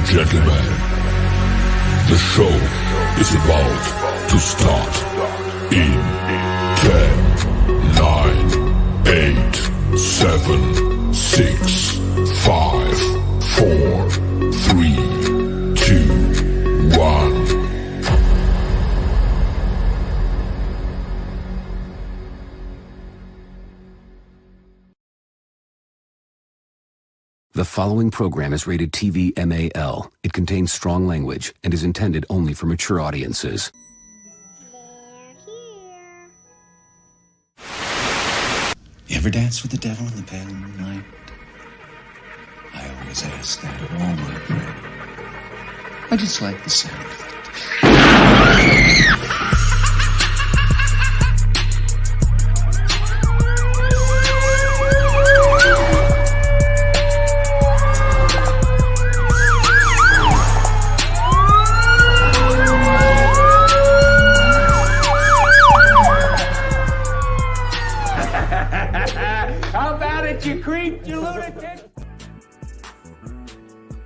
gentlemen, the show is about to start in 10, 9, 8, 7, 6, 5, 4, 3, 2, 1. The following program is rated TV MAL. It contains strong language and is intended only for mature audiences. They're here. You ever dance with the devil in the pale moonlight? I always ask that of all my prey. I just like the sound of it. How about it, you creep, you lunatic?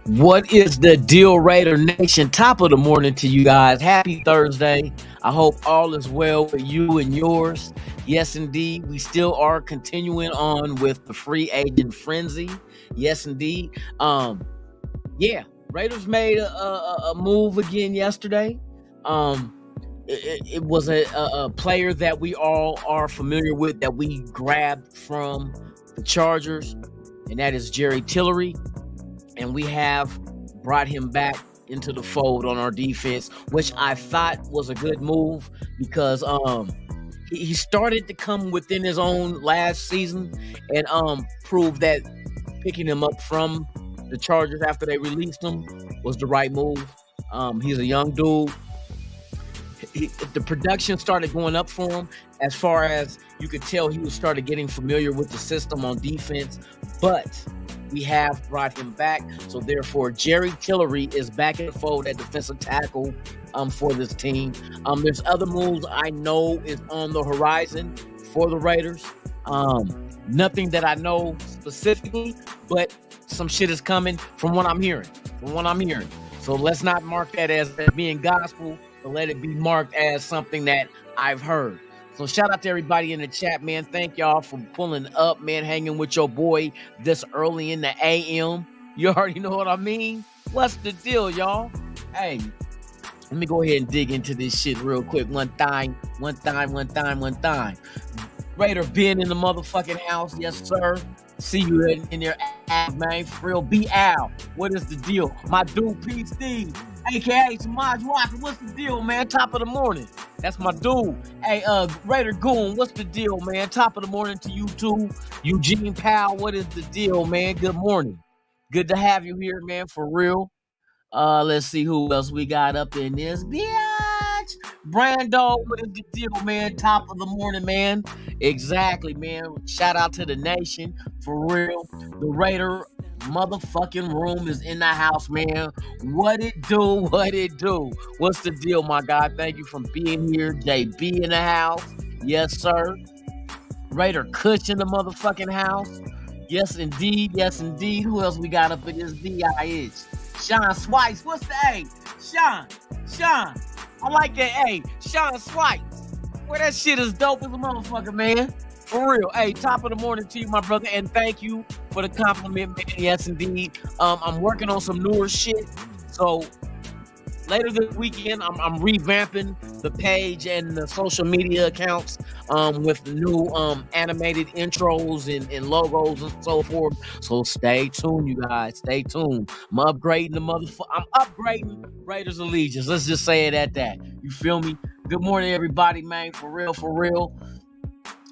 What is the deal, Raider Nation? Top of the morning to you guys. Happy Thursday. I hope all is well with you and yours. Yes, indeed. We still are continuing on with the free agent frenzy. Yes, indeed. Raiders made a move again yesterday. It was a player that we all are familiar with that we grabbed from the Chargers, and that is Jerry Tillery. And we have brought him back into the fold on our defense, which I thought was a good move because he started to come within his own last season and proved that picking him up from the Chargers after they released him was the right move. He's a young dude. The production started going up for him as far as you could tell he was started getting familiar with the system on defense, but we have brought him back. So therefore, Jerry Tillery is back in the fold at defensive tackle for this team. There's other moves I know is on the horizon for the Raiders. Nothing that I know specifically, but some shit is coming from what I'm hearing. So let's not mark that as being gospel, but let it be marked as something that I've heard. So shout out to everybody in the chat, man. Thank y'all for pulling up, man, hanging with your boy this early in the AM. You already know what I mean. What's the deal, y'all? Hey, let me go ahead and dig into this shit real quick. One time. Raider Ben in the motherfucking house. Yes, sir. See you in your ass, man. For real. Be Al. What is the deal? My dude, P. Steve, a.k.a. Samaj Walker. What's the deal, man? Top of the morning. That's my dude. Hey, Raider Goon, what's the deal, man? Top of the morning to you too. Eugene Powell, what is the deal, man? Good morning. Good to have you here, man, for real. Let's see who else we got up in this bitch. Brando, what is the deal, man? Top of the morning, man. Exactly, man. Shout out to the nation, for real. The Raider motherfucking room is in the house, man. What it do? What's the deal, my guy? Thank you for being here. JB in the house. Yes, sir. Raider Kush in the motherfucking house. Yes, indeed. Who else we got up in this VIH? Sean Swipes. What's the A? Sean. I like that A. Sean Swipes. Well, that shit is dope as a motherfucker, man. For real. Hey, top of the morning to you, my brother, and thank you for the compliment, man. Yes, indeed. I'm working on some newer shit. So later this weekend, I'm revamping the page and the social media accounts with new animated intros and logos and so forth. So stay tuned, you guys. Stay tuned. I'm upgrading Raiders Allegiance. Let's just say it at that. You feel me? Good morning, everybody, man. For real.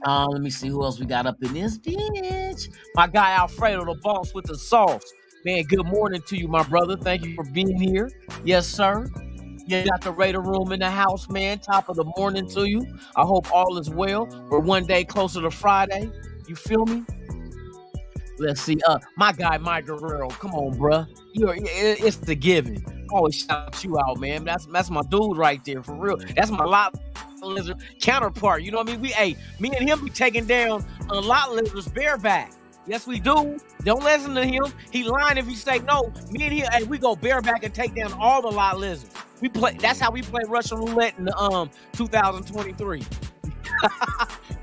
Let me see who else we got up in this bitch. My guy Alfredo, the boss with the sauce. Man, good morning to you, my brother. Thank you for being here. Yes, sir. You got the Raider room in the house, man. Top of the morning to you. I hope all is well. We're one day closer to Friday. You feel me? Let's see. My guy, Mike Guerrero. Come on, bruh. It's the giving. Always shout you out, man. That's my dude right there, for real. That's my lot lizard counterpart. You know what I mean? Me and him be taking down a lot lizards bareback. Yes, we do. Don't listen to him. He lying if he say no. Me and him, hey, we go bareback and take down all the lot lizards. We play. That's how we play Russian roulette in the 2023.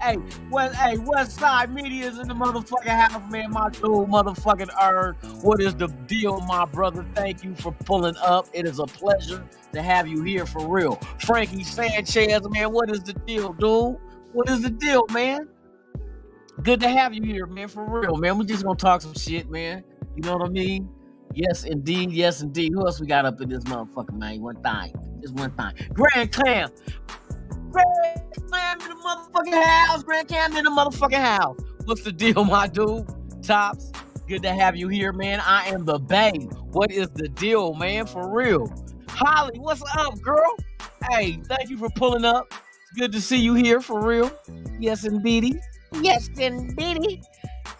Hey, West Side Media's in the motherfucking house, man. My dude, motherfucking Earth. What is the deal, my brother? Thank you for pulling up. It is a pleasure to have you here for real. Frankie Sanchez, man, what is the deal, dude? What is the deal, man? Good to have you here, man, for real, man. We just gonna talk some shit, man. You know what I mean? Yes, indeed. Yes, indeed. Who else we got up in this motherfucker, man? One thing. Just one thing. Grand Clam. Grand Clam in the motherfucking house. Grand Clam in the motherfucking house. What's the deal, my dude? Tops. Good to have you here, man. I am the babe. What is the deal, man? For real. Holly, what's up, girl? Hey, thank you for pulling up. It's good to see you here, for real. Yes, indeedy. Yes, indeedy.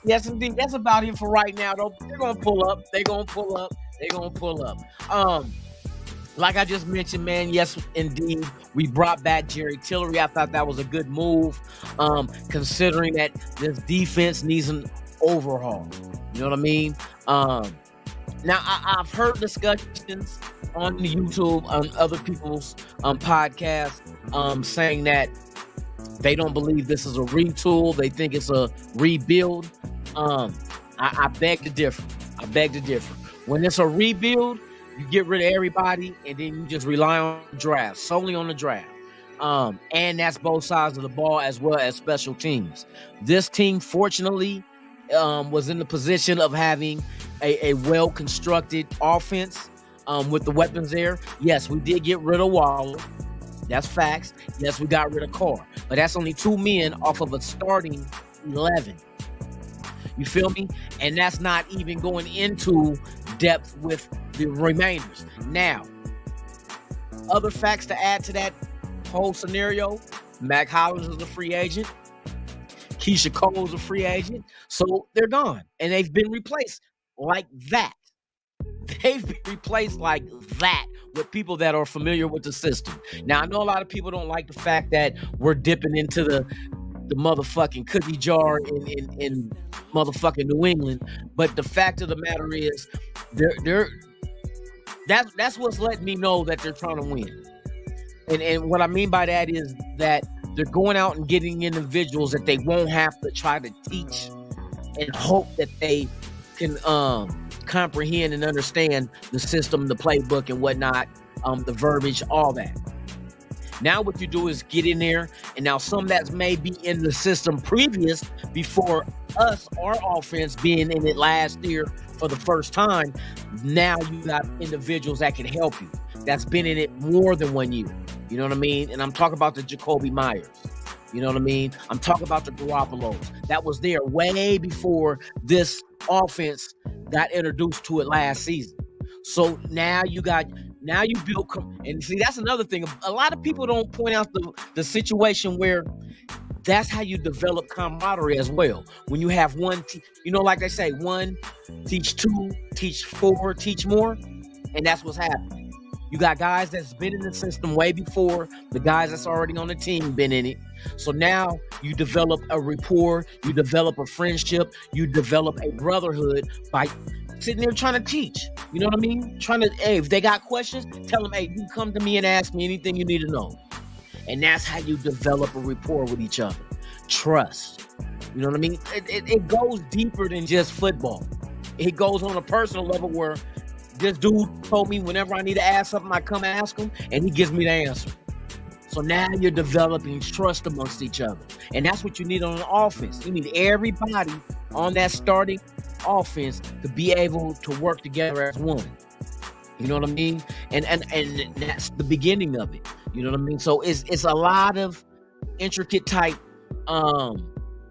Yes, indeed. That's about it for right now, though. They're gonna pull up. They're gonna pull up. They're gonna pull up. Like I just mentioned, man, yes, indeed, we brought back Jerry Tillery. I thought that was a good move, considering that this defense needs an overhaul. You know what I mean? Now, I've heard discussions on YouTube, on other people's podcasts, saying that they don't believe this is a retool. They think it's a rebuild. I beg to differ. I beg to differ. When it's a rebuild, you get rid of everybody and then you just rely on the draft, solely on the draft. And that's both sides of the ball as well as special teams. This team, fortunately, was in the position of having a well-constructed offense with the weapons there. Yes, we did get rid of Waller. That's facts. Yes, we got rid of Carr. But that's only 2 men off of a starting 11. You feel me? And that's not even going into depth with the remainders. Now, other facts to add to that whole scenario, Mac Hollins is a free agent. Keisha Cole is a free agent. So they're gone. And they've been replaced like that. They've been replaced like that with people that are familiar with the system. Now, I know a lot of people don't like the fact that we're dipping into the motherfucking cookie jar in motherfucking New England, but the fact of the matter is, that's what's letting me know that they're trying to win. And what I mean by that is that they're going out and getting individuals that they won't have to try to teach and hope that they can comprehend and understand the system, the playbook and whatnot, the verbiage, all that. Now what you do is get in there, and now some that may be in the system previous before us, our offense being in it last year for the first time, now you got individuals that can help you, that's been in it more than 1 year. You know what I mean? And I'm talking about the Jacoby Myers. You know what I mean? I'm talking about the Garoppolos. That was there way before this offense got introduced to it last season. So now you build, and see, that's another thing. A lot of people don't point out the situation where that's how you develop camaraderie as well. When you have one, like they say, one, teach two, teach four, teach more. And that's what's happening. You got guys that's been in the system way before the guys that's already on the team been in it. So now you develop a rapport, you develop a friendship, you develop a brotherhood by sitting there trying to teach. You know what I mean? Hey, if they got questions, tell them, hey, you come to me and ask me anything you need to know. And that's how you develop a rapport with each other. Trust. You know what I mean? It goes deeper than just football. It goes on a personal level where this dude told me whenever I need to ask something, I come ask him, and he gives me the answer. So now you're developing trust amongst each other. And that's what you need on an offense. You need everybody on that starting offense to be able to work together as one. You know what I mean? And that's the beginning of it. You know what I mean? So it's a lot of intricate type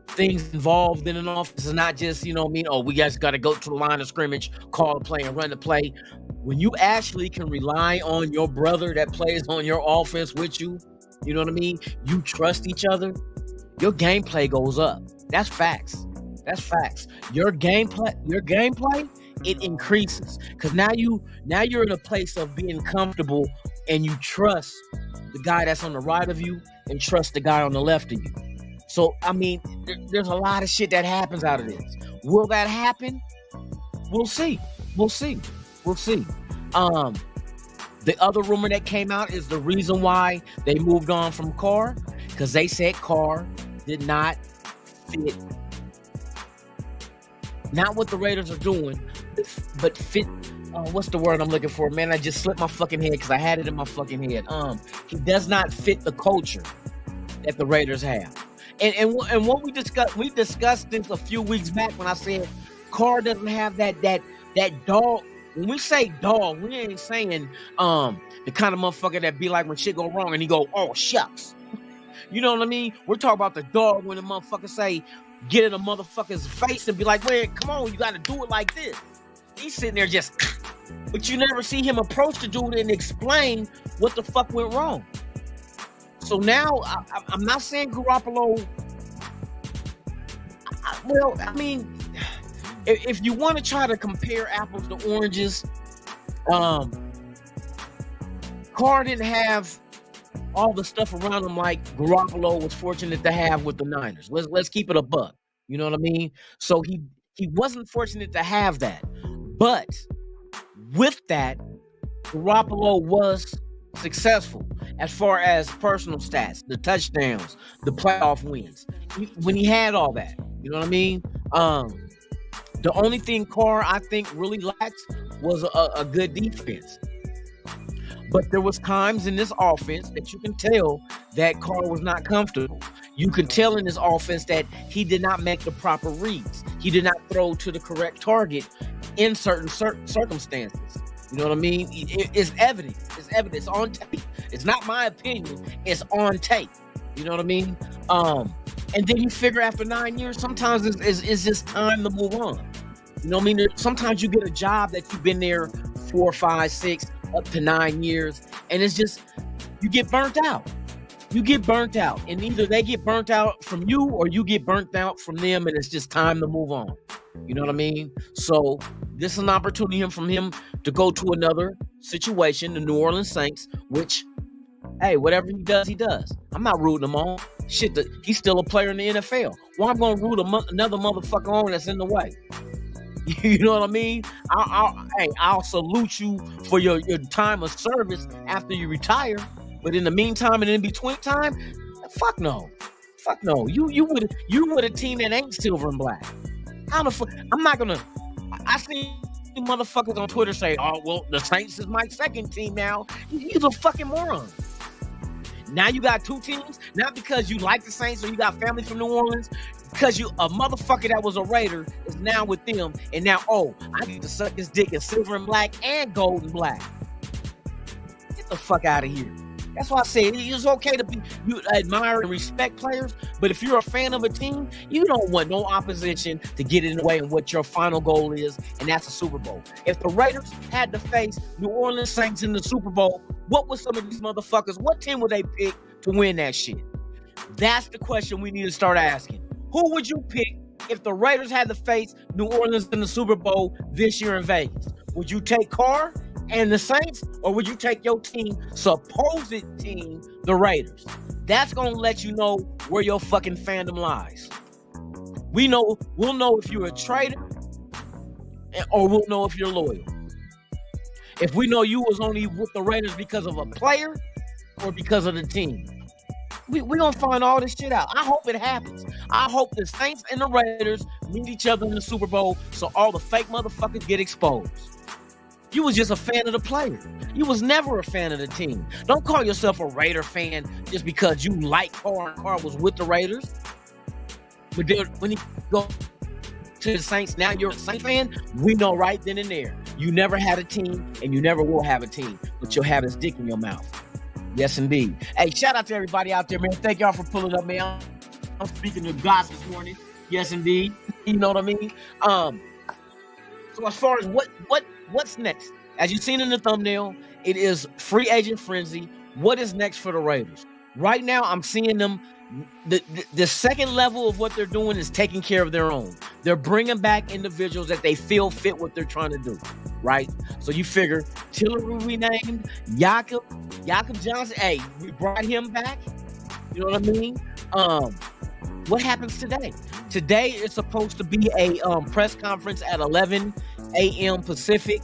things involved in an offense. It's not just, you know what I mean, oh, we guys got to go to the line of scrimmage, call the play and run the play. When you actually can rely on your brother that plays on your offense with you, you know what I mean? You trust each other, your gameplay goes up. That's facts. That's facts. Your gameplay, it increases. Because now you're in a place of being comfortable and you trust the guy that's on the right of you and trust the guy on the left of you. So, I mean, there's a lot of shit that happens out of this. Will that happen? We'll see. We'll see. We'll see. The other rumor that came out is the reason why they moved on from Carr, because they said Carr did not fit, not what the Raiders are doing, but fit. What's the word I'm looking for, man? I just slipped my fucking head because I had it in my fucking head. He does not fit the culture that the Raiders have. And what we discussed this a few weeks back when I said Carr doesn't have that dog. When we say dog, we ain't saying the kind of motherfucker that be like when shit go wrong and he go, oh shucks. You know what I mean? We're talking about the dog when the motherfucker say, get in a motherfucker's face and be like, wait, come on, you gotta do it like this. He's sitting there just, but you never see him approach the dude and explain what the fuck went wrong. So now, I'm not saying Garoppolo, well, I mean, if you want to try to compare apples to oranges, Carr didn't have all the stuff around him like Garoppolo was fortunate to have with the Niners. Let's keep it a buck. You know what I mean? So he wasn't fortunate to have that. But with that, Garoppolo was successful as far as personal stats, the touchdowns, the playoff wins. When he had all that, you know what I mean? The only thing Carr, I think, really lacked was a good defense. But there was times in this offense that you can tell that Carr was not comfortable. You can tell in this offense that he did not make the proper reads. He did not throw to the correct target in certain circumstances. You know what I mean? It's evident. It's evident. It's on tape. It's not my opinion. It's on tape. You know what I mean? And then you figure after 9 years, sometimes it's just time to move on. You know what I mean? Sometimes you get a job that you've been there 4, 5, 6, up to 9 years, and it's just, you get burnt out. You get burnt out, and either they get burnt out from you or you get burnt out from them, and it's just time to move on. You know what I mean? So this is an opportunity from him to go to another situation, the New Orleans Saints, which, hey, whatever he does, he does. I'm not rooting him on. Shit, he's still a player in the NFL. Well, I'm going to root another motherfucker on that's in the way. You know what I mean? I'll salute you for your time of service after you retire. But in the meantime and in between time, fuck no. Fuck no. You with a team that ain't silver and black. How the fuck? I'm not gonna. I see motherfuckers on Twitter say, "Oh well, the Saints is my second team now." He's a fucking moron. Now you got two teams, not because you like the Saints or you got family from New Orleans, because you a motherfucker that was a Raider is now with them, and now I get to suck his dick in silver and black and gold and black. Get the fuck out of here. That's why I say it's okay to you admire and respect players, but if you're a fan of a team, you don't want no opposition to get in the way of what your final goal is, and that's a Super Bowl. If the Raiders had to face New Orleans Saints in the Super Bowl, what would some of these motherfuckers, what team would they pick to win that shit? That's the question we need to start asking. Who would you pick if the Raiders had to face New Orleans in the Super Bowl this year in Vegas? Would you take Carr and the Saints, or would you take your team, supposed team, the Raiders? That's gonna let you know where your fucking fandom lies. We'll know if you're a traitor, or we'll know if you're loyal. If we know you was only with the Raiders because of a player, or because of the team, we gonna find all this shit out. I hope it happens. I hope the Saints and the Raiders meet each other in the Super Bowl, so all the fake motherfuckers get exposed. You was just a fan of the player. You was never a fan of the team. Don't call yourself a Raider fan just because you like Carr and Carr was with the Raiders. But then when you go to the Saints, now you're a Saints fan, we know right then and there. You never had a team and you never will have a team, but you'll have his dick in your mouth. Yes, indeed. Hey, shout out to everybody out there, man. Thank y'all for pulling up, man. I'm speaking to God this morning. Yes, indeed. You know what I mean? So as far as what's next, as you've seen in the thumbnail, it is free agent frenzy. What is next for the Raiders? Right now, I'm seeing them. The second level of what they're doing is taking care of their own. They're bringing back individuals that they feel fit what they're trying to do, right? So you figure Tillery we named, Jakob Johnson. Hey, we brought him back. You know what I mean? what happens today? Today is supposed to be a press conference at 11 a.m. Pacific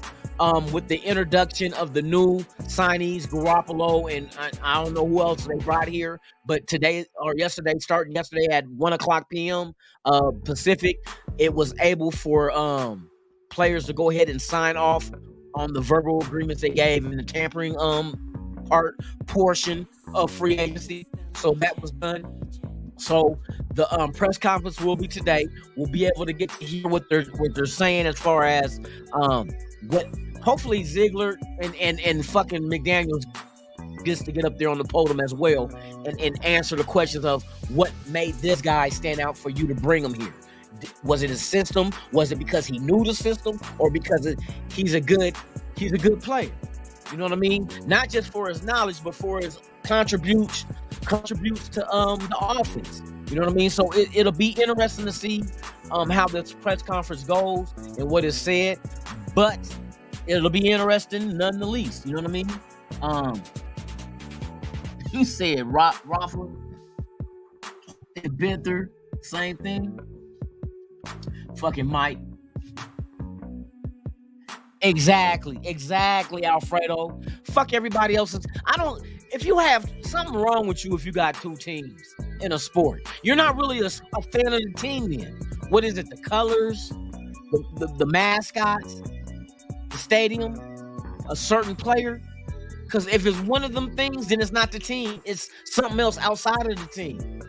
with the introduction of the new signees, Garoppolo, and I don't know who else they brought here. But today or yesterday, starting yesterday at 1 o'clock p.m. Pacific, it was able for players to go ahead and sign off on the verbal agreements they gave in the tampering portion of free agency. So that was done. So the press conference will be today. We'll be able to get to hear what they're saying as far as what hopefully Ziegler and fucking McDaniels gets to get up there on the podium as well and answer the questions of what made this guy stand out for you to bring him here. Was it his system? Was it because he knew the system, or because he's a good player? You know what I mean? Not just for his knowledge, but for his contributes to the offense. You know what I mean? So it'll be interesting to see how this press conference goes and what is said, but it'll be interesting none the least. You know what I mean? You said Roethlisberger and Banter, same thing. Fucking Mike. Exactly, Alfredo. Fuck everybody else's. If you have something wrong with you, if you got two teams in a sport, you're not really a fan of the team then. What is it? The colors, the mascots, the stadium, a certain player? Because if it's one of them things, then it's not the team. It's something else outside of the team.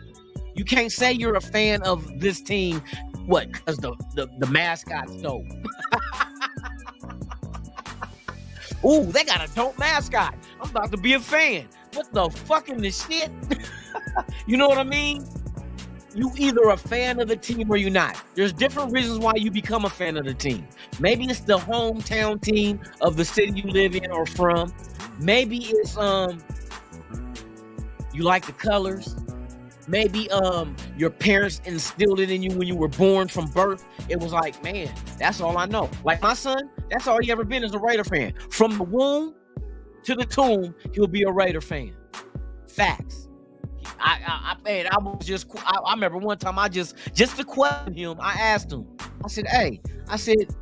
You can't say you're a fan of this team. What? Because the mascot's dope. Ooh, they got a dope mascot. I'm about to be a fan. What the fucking this shit? You know what I mean? You either a fan of the team or you're not. There's different reasons why you become a fan of the team. Maybe it's the hometown team of the city you live in or from. Maybe it's you like the colors. Maybe your parents instilled it in you when you were born from birth. It was like, man, that's all I know. Like my son, that's all he ever been is a Raider fan. From the womb to the tomb, he'll be a Raider fan. Facts. I remember one time just to question him, I asked him. I said,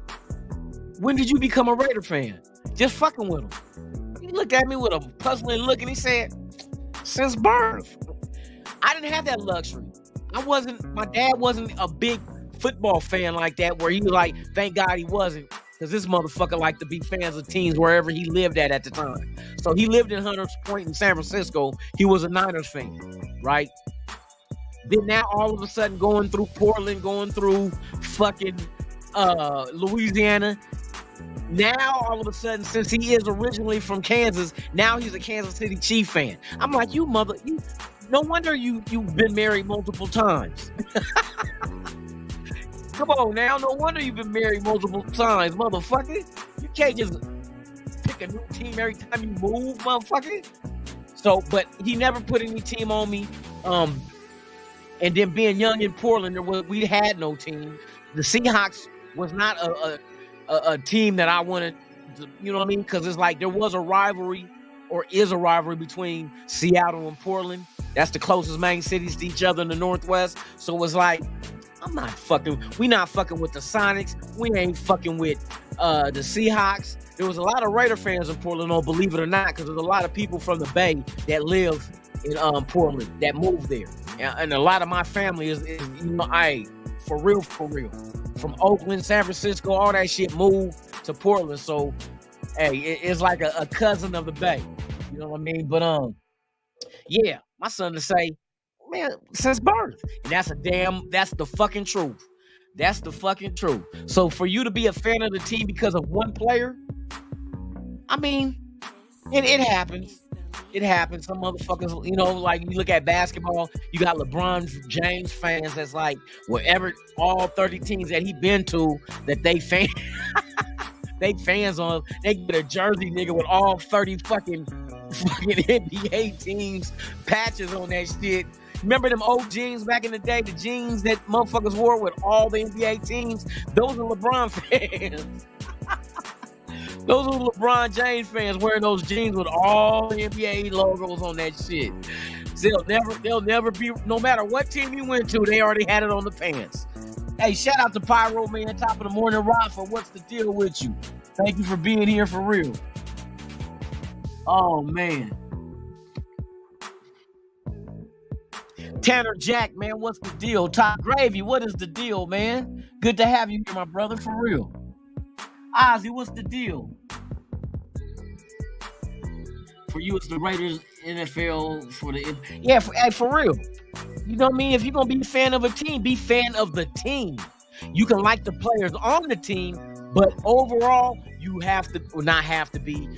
when did you become a Raider fan? Just fucking with him. He looked at me with a puzzling look and he said, since birth. I didn't have that luxury. My dad wasn't a big football fan like that where he was like, thank God he wasn't, because this motherfucker liked to be fans of teams wherever he lived at the time. So he lived in Hunters Point in San Francisco. He was a Niners fan, right? Then now all of a sudden going through Portland, going through fucking Louisiana. Now all of a sudden, since he is originally from Kansas, now he's a Kansas City Chief fan. I'm like, no wonder you've been married multiple times. Come on now, no wonder you've been married multiple times, motherfucker. You can't just pick a new team every time you move, motherfucker. So, but he never put any team on me. And then being young in Portland, we had no team. The Seahawks was not a team that I wanted to, you know what I mean? Because it's like there was a rivalry, or is a rivalry, between Seattle and Portland. That's the closest main cities to each other in the Northwest. So it was like, we not fucking with the Sonics. We ain't fucking with the Seahawks. There was a lot of Raider fans in Portland, though, believe it or not, because there's a lot of people from the Bay that live in Portland that moved there. And a lot of my family is for real. From Oakland, San Francisco, all that shit moved to Portland. So, hey, it's like a cousin of the Bay. You know what I mean? But, yeah, my son to say, man, since birth. And that's the fucking truth. That's the fucking truth. So for you to be a fan of the team because of one player, I mean, it happens. It happens. Some motherfuckers, you know, like you look at basketball, you got LeBron James fans that's like, wherever all 30 teams that he been to, that they fans on, they get a jersey, nigga, with all 30 fucking NBA teams, patches on that shit. Remember them old jeans back in the day, the jeans that motherfuckers wore with all the NBA teams? Those are LeBron fans. Those are LeBron James fans wearing those jeans with all the NBA logos on that shit. They'll never be, no matter what team you went to, they already had it on the pants. Hey, shout out to Pyro Man, top of the morning, Rob, for what's the deal with you. Thank you for being here for real. Oh, man. Tanner Jack, man, what's the deal? Top Gravy, what is the deal, man? Good to have you here, my brother, for real. Ozzy, what's the deal? For you, it's the Raiders, NFL, for the... Yeah, for real. You know what I mean? If you're going to be a fan of a team, be fan of the team. You can like the players on the team, but overall, you have to, or not have to be,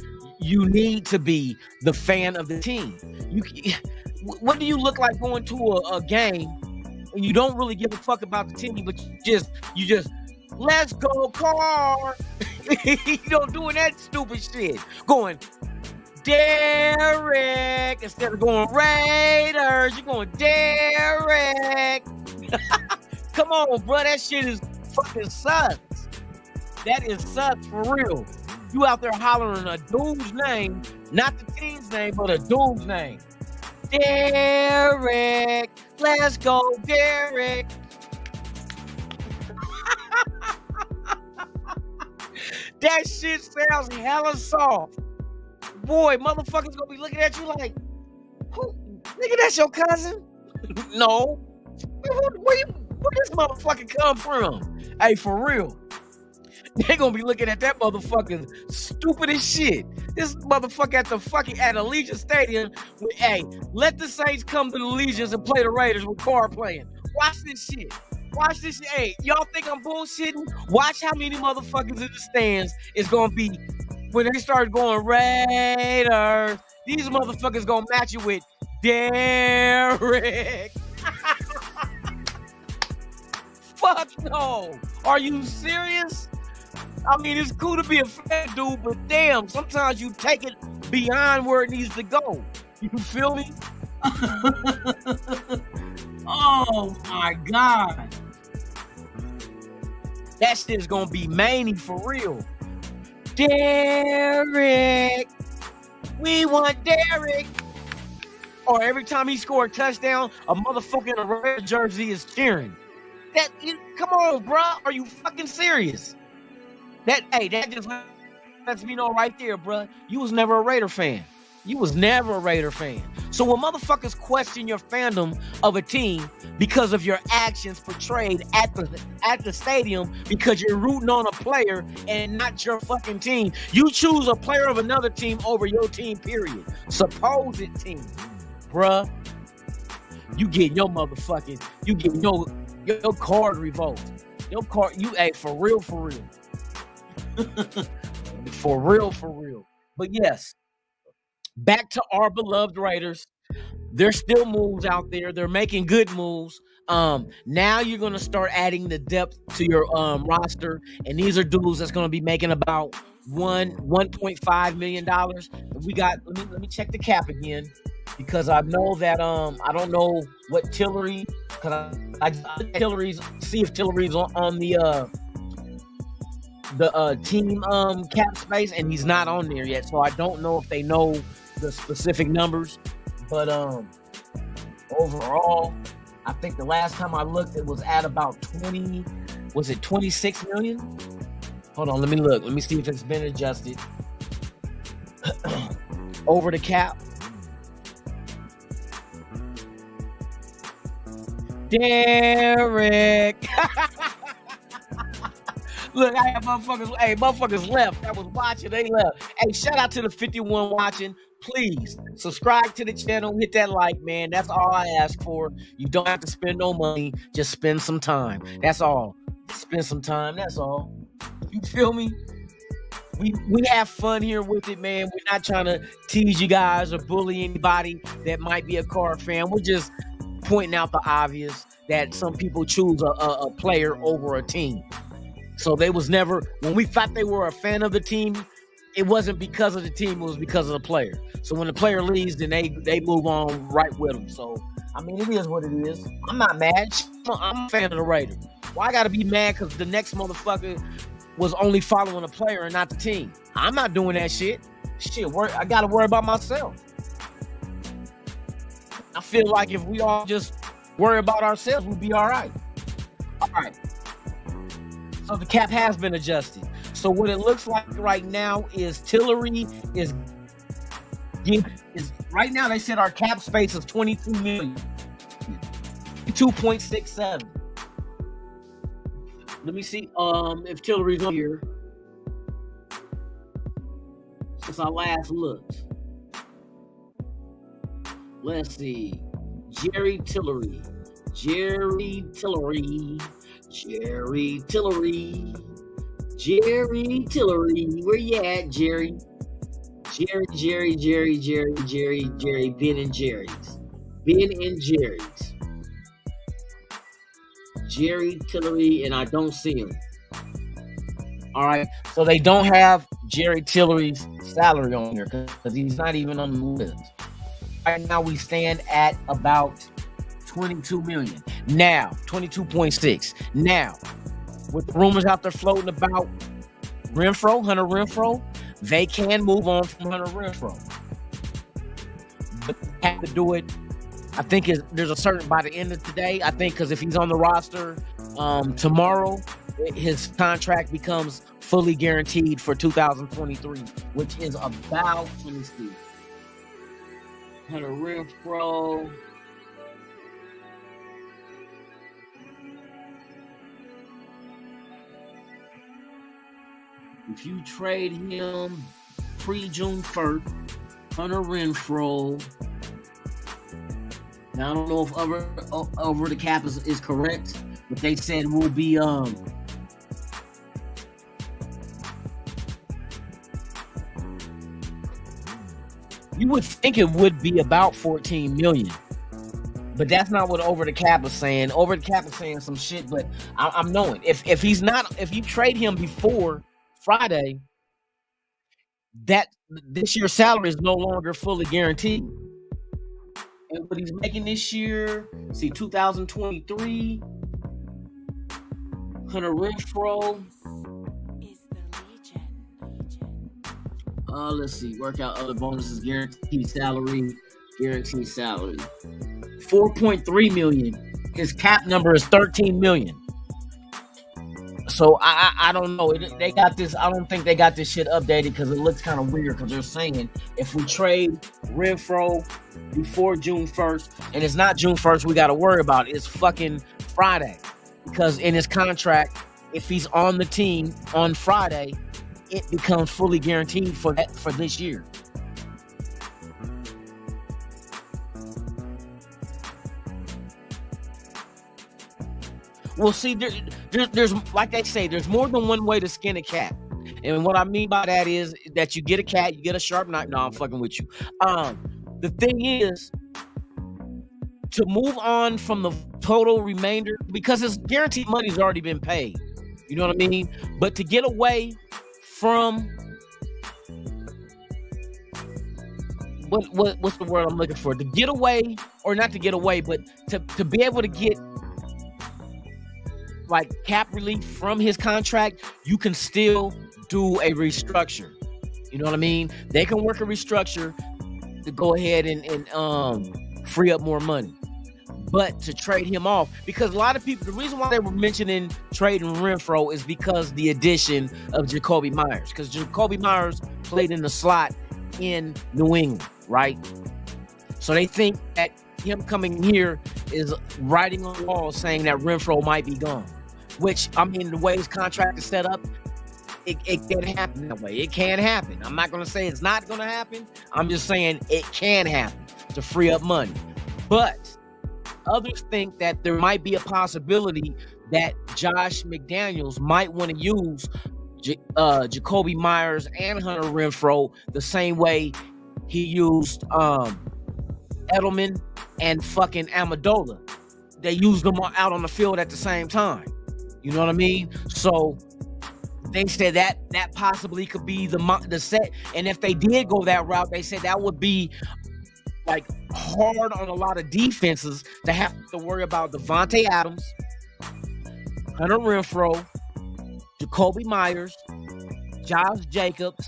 you need to be the fan of the team. What do you look like going to a game and you don't really give a fuck about the team, but you just let's go Carr. You know, doing that stupid shit. Going Derek instead of going Raiders. You're going Derek. Come on, bro. That shit is fucking sucks. That is sucks for real. You out there hollering a dude's name, not the team's name, but a dude's name. Derek, let's go, Derek. That shit sounds hella soft. Boy, motherfuckers gonna be looking at you like, who? Nigga, that's your cousin? No. Where this motherfucker come from? Hey, for real. They gonna be looking at that motherfucker stupid as shit. This motherfucker at Allegiant Stadium. Hey, let the Saints come to the Allegiant and play the Raiders with Carr playing. Watch this shit. Watch this shit. Hey, y'all think I'm bullshitting? Watch how many motherfuckers in the stands is gonna be when they start going Raiders. These motherfuckers gonna match you with Derek. Fuck no. Are you serious? I mean, it's cool to be a fan, dude, but damn, sometimes you take it beyond where it needs to go. You feel me? Oh my God. That shit's gonna be many for real. Derek. We want Derek. Or every time he scored a touchdown, a motherfucker in a red jersey is cheering. Come on, bro. Are you fucking serious? That just lets me know right there, bro. You was never a Raider fan. You was never a Raider fan. So when motherfuckers question your fandom of a team because of your actions portrayed at the stadium because you're rooting on a player and not your fucking team, you choose a player of another team over your team, period. Supposed team, bruh. You get your card revoked. Your card, for real. For real. But yes, back to our beloved Raiders. There's still moves out there. They're making good moves. Now you're gonna start adding the depth to your roster, and these are dudes that's gonna be making about $1.5 million. We got. Let me check the cap again, because I know that I don't know what Tillery, because I Tillery's, see if Tillery's on the team cap space, and he's not on there yet, so I don't know if they know the specific numbers. But overall, I think the last time I looked, it was at about 26 million? Hold on, let me look. Let me see if it's been adjusted. Over the cap. Derek. Look, I have motherfuckers left. I was watching, they left. Hey, shout out to the 51 watching. Please subscribe to the channel, hit that like, man. That's all I ask for. You don't have to spend no money. Just spend some time. That's all. Spend some time. That's all. You feel me? We have fun here with it, man. We're not trying to tease you guys or bully anybody that might be a Carr fan. We're just pointing out the obvious that some people choose a player over a team. So they was never, when we thought they were a fan of the team, it wasn't because of the team, it was because of the player. So when the player leaves, then they move on right with them. So, I mean, it is what it is. I'm not mad. I'm a fan of the Raiders. Why I got to be mad because the next motherfucker was only following a player and not the team? I'm not doing that shit. I got to worry about myself. I feel like if we all just worry about ourselves, we'll be all right. All right. So the cap has been adjusted. So what it looks like right now is Tillery is right now. They said our cap space is 22 million, 2.67. Let me see if Tillery's on here since I last looked. Let's see. Jerry Tillery. Jerry Tillery. Jerry Tillery. Jerry Tillery. Where you at, Jerry? Jerry. Ben and Jerry's. Ben and Jerry's. Jerry Tillery, and I don't see him. All right. So they don't have Jerry Tillery's salary on here because he's not even on the list. Right now we stand at about 22 million. Now, 22.6. Now, with the rumors out there floating about Hunter Renfrow, they can move on from Hunter Renfrow. But they have to do it. I think there's a certain by the end of today. I think because if he's on the roster tomorrow, his contract becomes fully guaranteed for 2023, which is about, let me see, Hunter Renfrow. If you trade him pre-June 1st, Hunter Renfrow. Now I don't know if over the cap is correct, but they said will be you would think it would be about 14 million. But that's not what Over the Cap is saying. Over the Cap is saying some shit, but I'm knowing. If you trade him before Friday, that this year's salary is no longer fully guaranteed. And what he's making this year, 2023, Hunter Renfrow. Let's see, work out other bonuses, guaranteed salary. 4.3 million. His cap number is 13 million. So I don't know. They got this. I don't think they got this shit updated because it looks kind of weird. Because they're saying if we trade Renfrow before June 1st, and it's not June 1st, we got to worry about it. It's fucking Friday. Because in his contract, if he's on the team on Friday, it becomes fully guaranteed for this year. Well, see, there's like they say, there's more than one way to skin a cat. And what I mean by that is that you get a cat, you get a sharp knife. No, I'm fucking with you. The thing is, to move on from the total remainder, because his guaranteed money's already been paid. You know what I mean? But to get away from what's the word I'm looking for? To get away, or not to get away, but to be able to get like cap relief from his contract, you can still do a restructure. You know what I mean? They can work a restructure to go ahead and free up more money. But to trade him off, because a lot of people, the reason why they were mentioning trading Renfrow is because the addition of Jacoby Myers. Because Jacoby Myers played in the slot in New England, right? So they think that him coming here is writing on the wall saying that Renfrow might be gone. Which, I mean, the way his contract is set up, it can happen that way. It can happen. I'm not going to say it's not going to happen. I'm just saying it can happen to free up money. But others think that there might be a possibility that Josh McDaniels might want to use Jacoby Myers and Hunter Renfrow the same way he used Edelman and fucking Amendola. They used them out on the field at the same time. You know what I mean? So they said that possibly could be the set. And if they did go that route, they said that would be like hard on a lot of defenses to have to worry about Devontae Adams, Hunter Renfrow, Jacoby Myers, Josh Jacobs,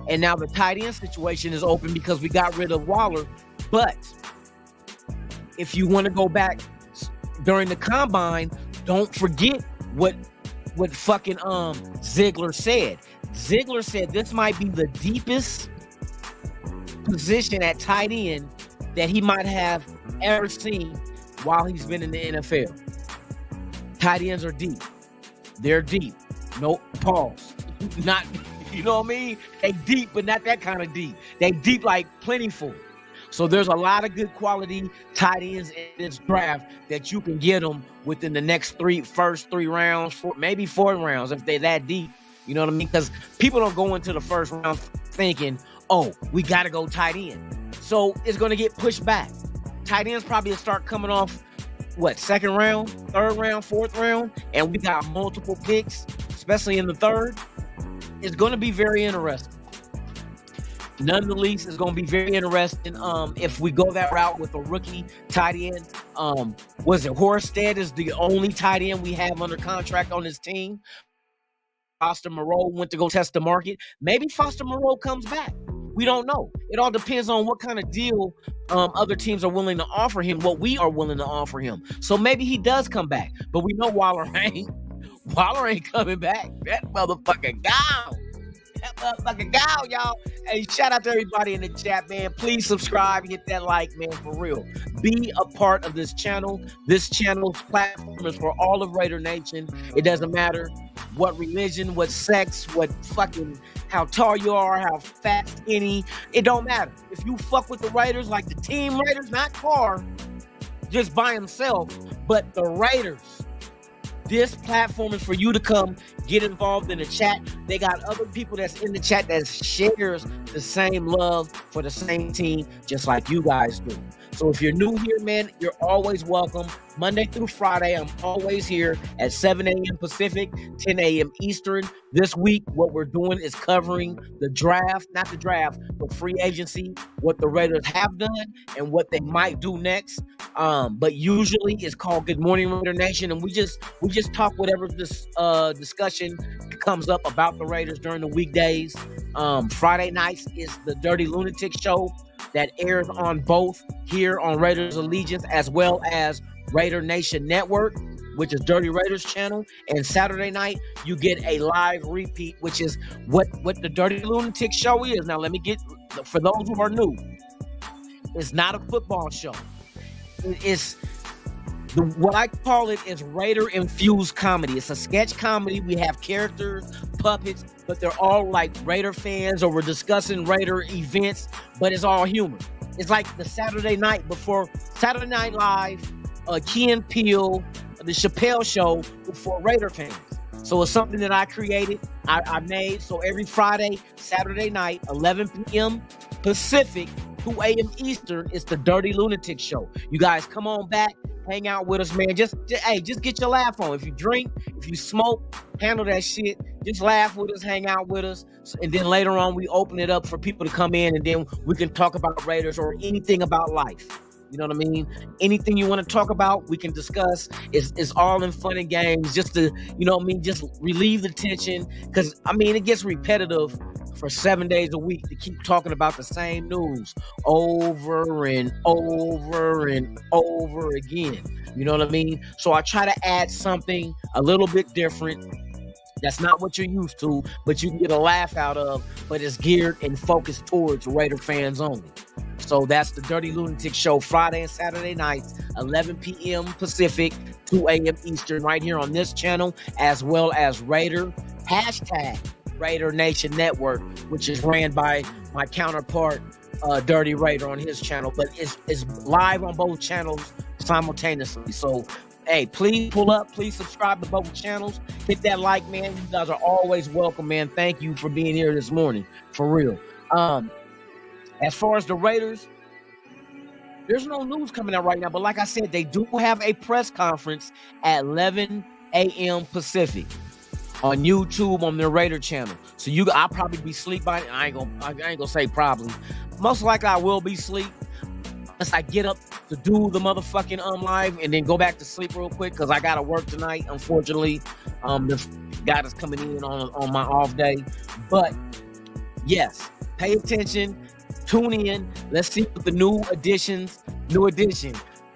and now the tight end situation is open because we got rid of Waller. But if you want to go back during the combine, don't forget what fucking Ziegler said. Ziegler said this might be the deepest position at tight end that he might have ever seen while he's been in the NFL. Tight ends are deep. They're deep. No pause. Not, you know what I mean? They deep, but not that kind of deep. They deep like plentiful. So there's a lot of good quality tight ends in this draft that you can get them within the next first three rounds, maybe 4 rounds if they're that deep. You know what I mean? Because people don't go into the first round thinking, oh, we got to go tight end. So it's going to get pushed back. Tight ends probably will start coming off, second round, third round, fourth round, and we got multiple picks, especially in the third. It's going to be very interesting. None the least, it's going to be very interesting if we go that route with a rookie tight end. Was it Horsted is the only tight end we have under contract on this team? Foster Moreau went to go test the market. Maybe Foster Moreau comes back. We don't know. It all depends on what kind of deal other teams are willing to offer him, what we are willing to offer him. So maybe he does come back. But we know Waller ain't coming back. That motherfucking gone. That motherfucking gone, y'all. Hey, shout out to everybody in the chat, man. Please subscribe, hit that like, man, for real. Be a part of this channel. This channel's platform is for all of Raider Nation. It doesn't matter what religion, what sex, what fucking how tall you are, how fat, skinny. It don't matter. If you fuck with the Raiders, like the team Raiders, not Carr, just by himself, but the Raiders. This platform is for you to come get involved in the chat. They got other people that's in the chat that shares the same love for the same team, just like you guys do. So if you're new here, man, you're always welcome. Monday through Friday, I'm always here at 7 a.m. Pacific, 10 a.m. Eastern. This week, what we're doing is covering the draft, not the draft, but free agency, what the Raiders have done and what they might do next. But usually it's called Good Morning Raider Nation, and we just talk whatever this discussion comes up about the Raiders during the weekdays. Friday nights is the Dirty Lunatic Show that airs on both here on Raiders Allegiance as well as Raider Nation Network, which is Dirty Raiders channel. And Saturday night, you get a live repeat, which is what the Dirty Lunatic Show is. Now, let me get, for those who are new, it's not a football show. It's what I call it is Raider infused comedy. It's a sketch comedy. We have characters, puppets, but they're all like Raider fans, or we're discussing Raider events, but it's all humor. It's like the Saturday night before Saturday Night Live, Key and Peele, the Chappelle Show for Raider fans. So it's something that I created, I made. So every Friday, Saturday night, 11 p.m. Pacific, 2 a.m. Eastern, it's the Dirty Lunatic Show. You guys come on back, hang out with us, man. Just get your laugh on. If you drink, if you smoke, handle that shit. Just laugh with us, hang out with us. And then later on, we open it up for people to come in, and then we can talk about Raiders or anything about life. You know what I mean? Anything you want to talk about, we can discuss. It's all in fun and games, just to, you know what I mean, just relieve the tension. Because, I mean, it gets repetitive for 7 days a week to keep talking about the same news over and over and over again. You know what I mean? So I try to add something a little bit different. That's not what you're used to, but you can get a laugh out of, but it's geared and focused towards Raider fans only. So that's the Dirty Lunatic Show, Friday and Saturday nights, 11 p.m. Pacific, 2 a.m. Eastern, right here on this channel, as well as Raider Nation Network, which is ran by my counterpart, Dirty Raider, on his channel. But it's live on both channels simultaneously. So, hey, please pull up. Please subscribe to both channels. Hit that like, man. You guys are always welcome, man. Thank you for being here this morning, for real. As far as the Raiders, there's no news coming out right now. But like I said, they do have a press conference at 11 a.m. Pacific on YouTube on their Raider channel. So I'll probably be asleep by it. I ain't gonna say probably. Most likely I will be asleep unless I get up to do the motherfucking live and then go back to sleep real quick because I gotta work tonight. Unfortunately, the guy that's coming in on my off day. But yes, pay attention. Tune in. Let's see what the new edition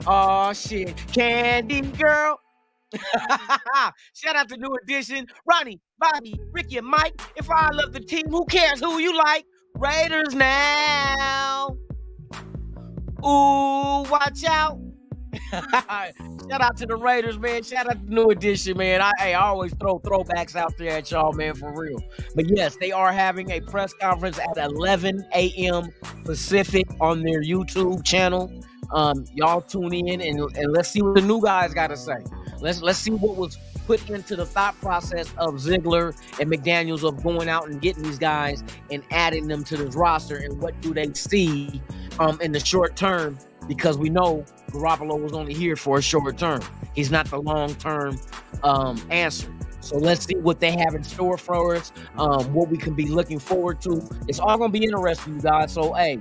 Oh shit, Candy Girl. Shout out to New Edition, Ronnie, Bobby, Ricky, and Mike. If I love the team, who cares who you like? Raiders now. Ooh, watch out. Shout out to the Raiders, man. Shout out to New Edition, man. I always throw throwbacks out there at y'all, man, for real. But yes, they are having a press conference at 11 a.m. Pacific on their YouTube channel. Y'all tune in and let's see what the new guys got to say. Let's see what was put into the thought process of Ziegler and McDaniels of going out and getting these guys and adding them to this roster, and what do they see in the short term, because we know Garoppolo was only here for a short term. He's not the long-term answer. So let's see what they have in store for us, what we can be looking forward to. It's all going to be interesting, you guys. So, hey,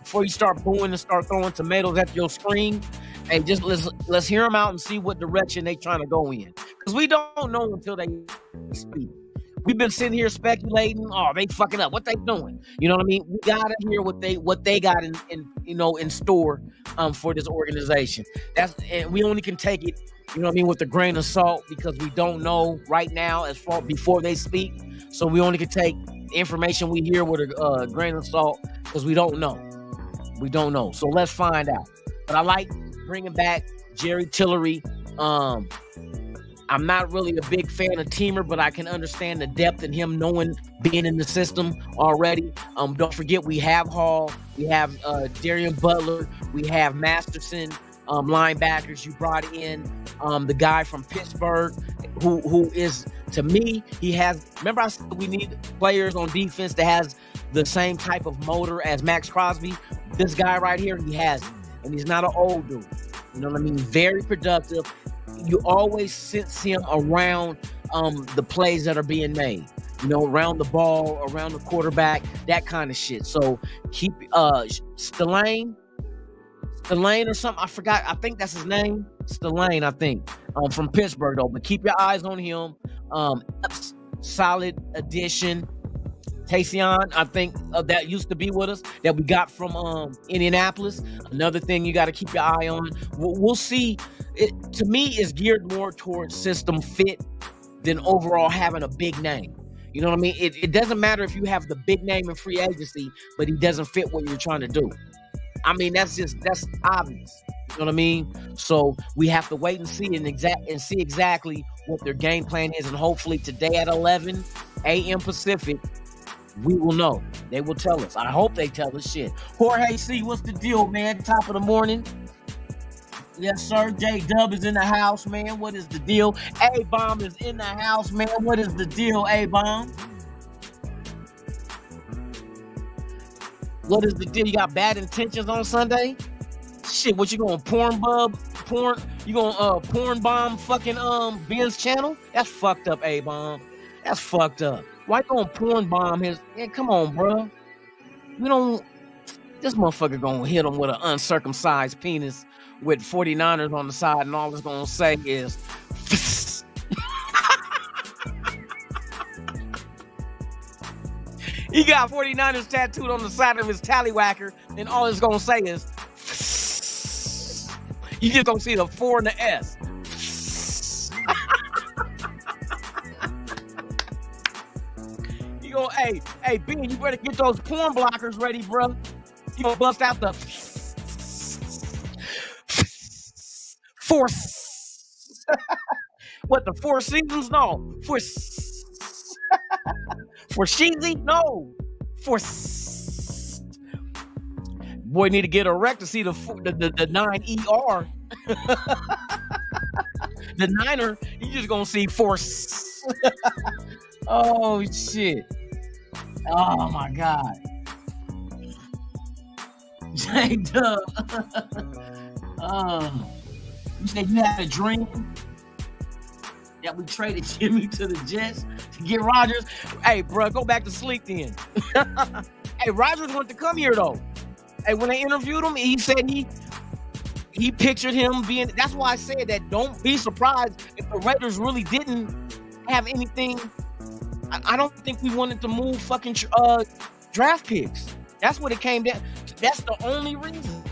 before you start booing and start throwing tomatoes at your screen, hey, just let's hear them out and see what direction they trying to go in. Because we don't know until they speak. We've been sitting here speculating. Oh, they fucking up. What they doing? You know what I mean? We gotta hear what they got in store for this organization. And we only can take it, you know what I mean, with a grain of salt, because we don't know right now as far before they speak. So we only can take information we hear with a grain of salt, because we don't know. We don't know. So let's find out. But I like bringing back Jerry Tillery. I'm not really a big fan of Teamer, but I can understand the depth in him knowing, being in the system already. Don't forget, we have Hall, we have Darian Butler, we have Masterson, linebackers. You brought in the guy from Pittsburgh, who is, to me, he has. Remember, I said we need players on defense that has the same type of motor as Max Crosby. This guy right here, he has it, and he's not an old dude. You know what I mean? Very productive. You always sense him around the plays that are being made, you know, around the ball, around the quarterback, that kind of shit. So keep Spillane or something. I forgot. I think that's his name. Spillane, I think, from Pittsburgh, though. But keep your eyes on him. Solid addition. Taysian, I think that used to be with us, that we got from Indianapolis. Another thing you got to keep your eye on. We'll see. It, to me, is geared more towards system fit than overall having a big name. You know what I mean? It doesn't matter if you have the big name in free agency, but he doesn't fit what you're trying to do. I mean, that's obvious. You know what I mean? So we have to wait and see see exactly what their game plan is, and hopefully today at 11 a.m. Pacific, we will know. They will tell us. I hope they tell us shit. Jorge C, what's the deal, man? Top of the morning. Yes, sir. J-Dub is in the house, man. What is the deal? A-Bomb is in the house, man. What is the deal, A-Bomb? What is the deal? You got bad intentions on Sunday? Shit, what you going porn bomb fucking Ben's channel? That's fucked up, A-Bomb. That's fucked up. Why you gonna porn bomb his? Yeah, come on, bro. This motherfucker gonna hit him with an uncircumcised penis with 49ers on the side, and all it's gonna say is he got 49ers tattooed on the side of his tallywhacker, and all it's gonna say is you just gonna see the 4 and the S. You go, hey, Ben, you better get those porn blockers ready, bro. You gonna bust out the force. What, the Four Seasons? No. For Sheezy? No. Boy, need to get erect to see the 9ER. The Niner, you just gonna see force. Oh, shit. Oh, my God. J-Dub. You said you had a dream that we traded Jimmy to the Jets to get Rodgers. Hey, bro, go back to sleep then. Hey, Rodgers wanted to come here, though. Hey, when they interviewed him, he said he pictured him being. That's why I said that don't be surprised if the Raiders really didn't have anything. I don't think we wanted to move fucking draft picks. That's what it came down. That's the only reason.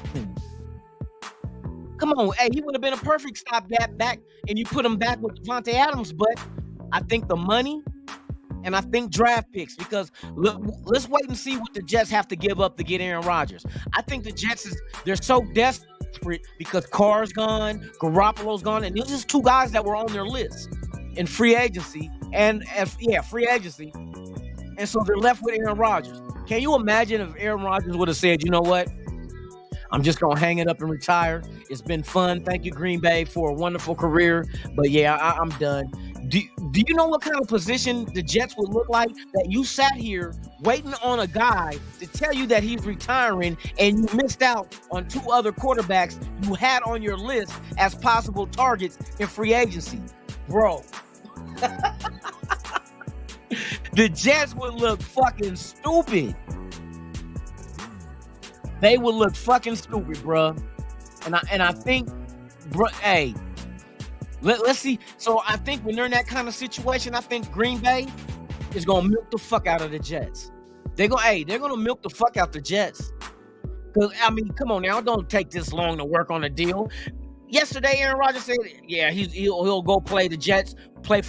Come on, hey, he would have been a perfect stopgap back, and you put him back with Devontae Adams. But I think the money, and I think draft picks, because look, let's wait and see what the Jets have to give up to get Aaron Rodgers. I think the Jets they're so desperate because Carr's gone, Garoppolo's gone, and these are just two guys that were on their list in free agency, free agency, and so they're left with Aaron Rodgers. Can you imagine if Aaron Rodgers would have said, you know what? I'm just going to hang it up and retire. It's been fun. Thank you, Green Bay, for a wonderful career. But, yeah, I'm done. Do you know what kind of position the Jets would look like that you sat here waiting on a guy to tell you that he's retiring and you missed out on two other quarterbacks you had on your list as possible targets in free agency? Bro. The Jets would look fucking stupid. They would look fucking stupid, bro. And I think, bro, hey, let's see. So I think when they're in that kind of situation, I think Green Bay is gonna milk the fuck out of the Jets. They're gonna milk the fuck out the Jets. Cause I mean, come on now, don't take this long to work on a deal. Yesterday, Aaron Rodgers said, yeah, he'll go play for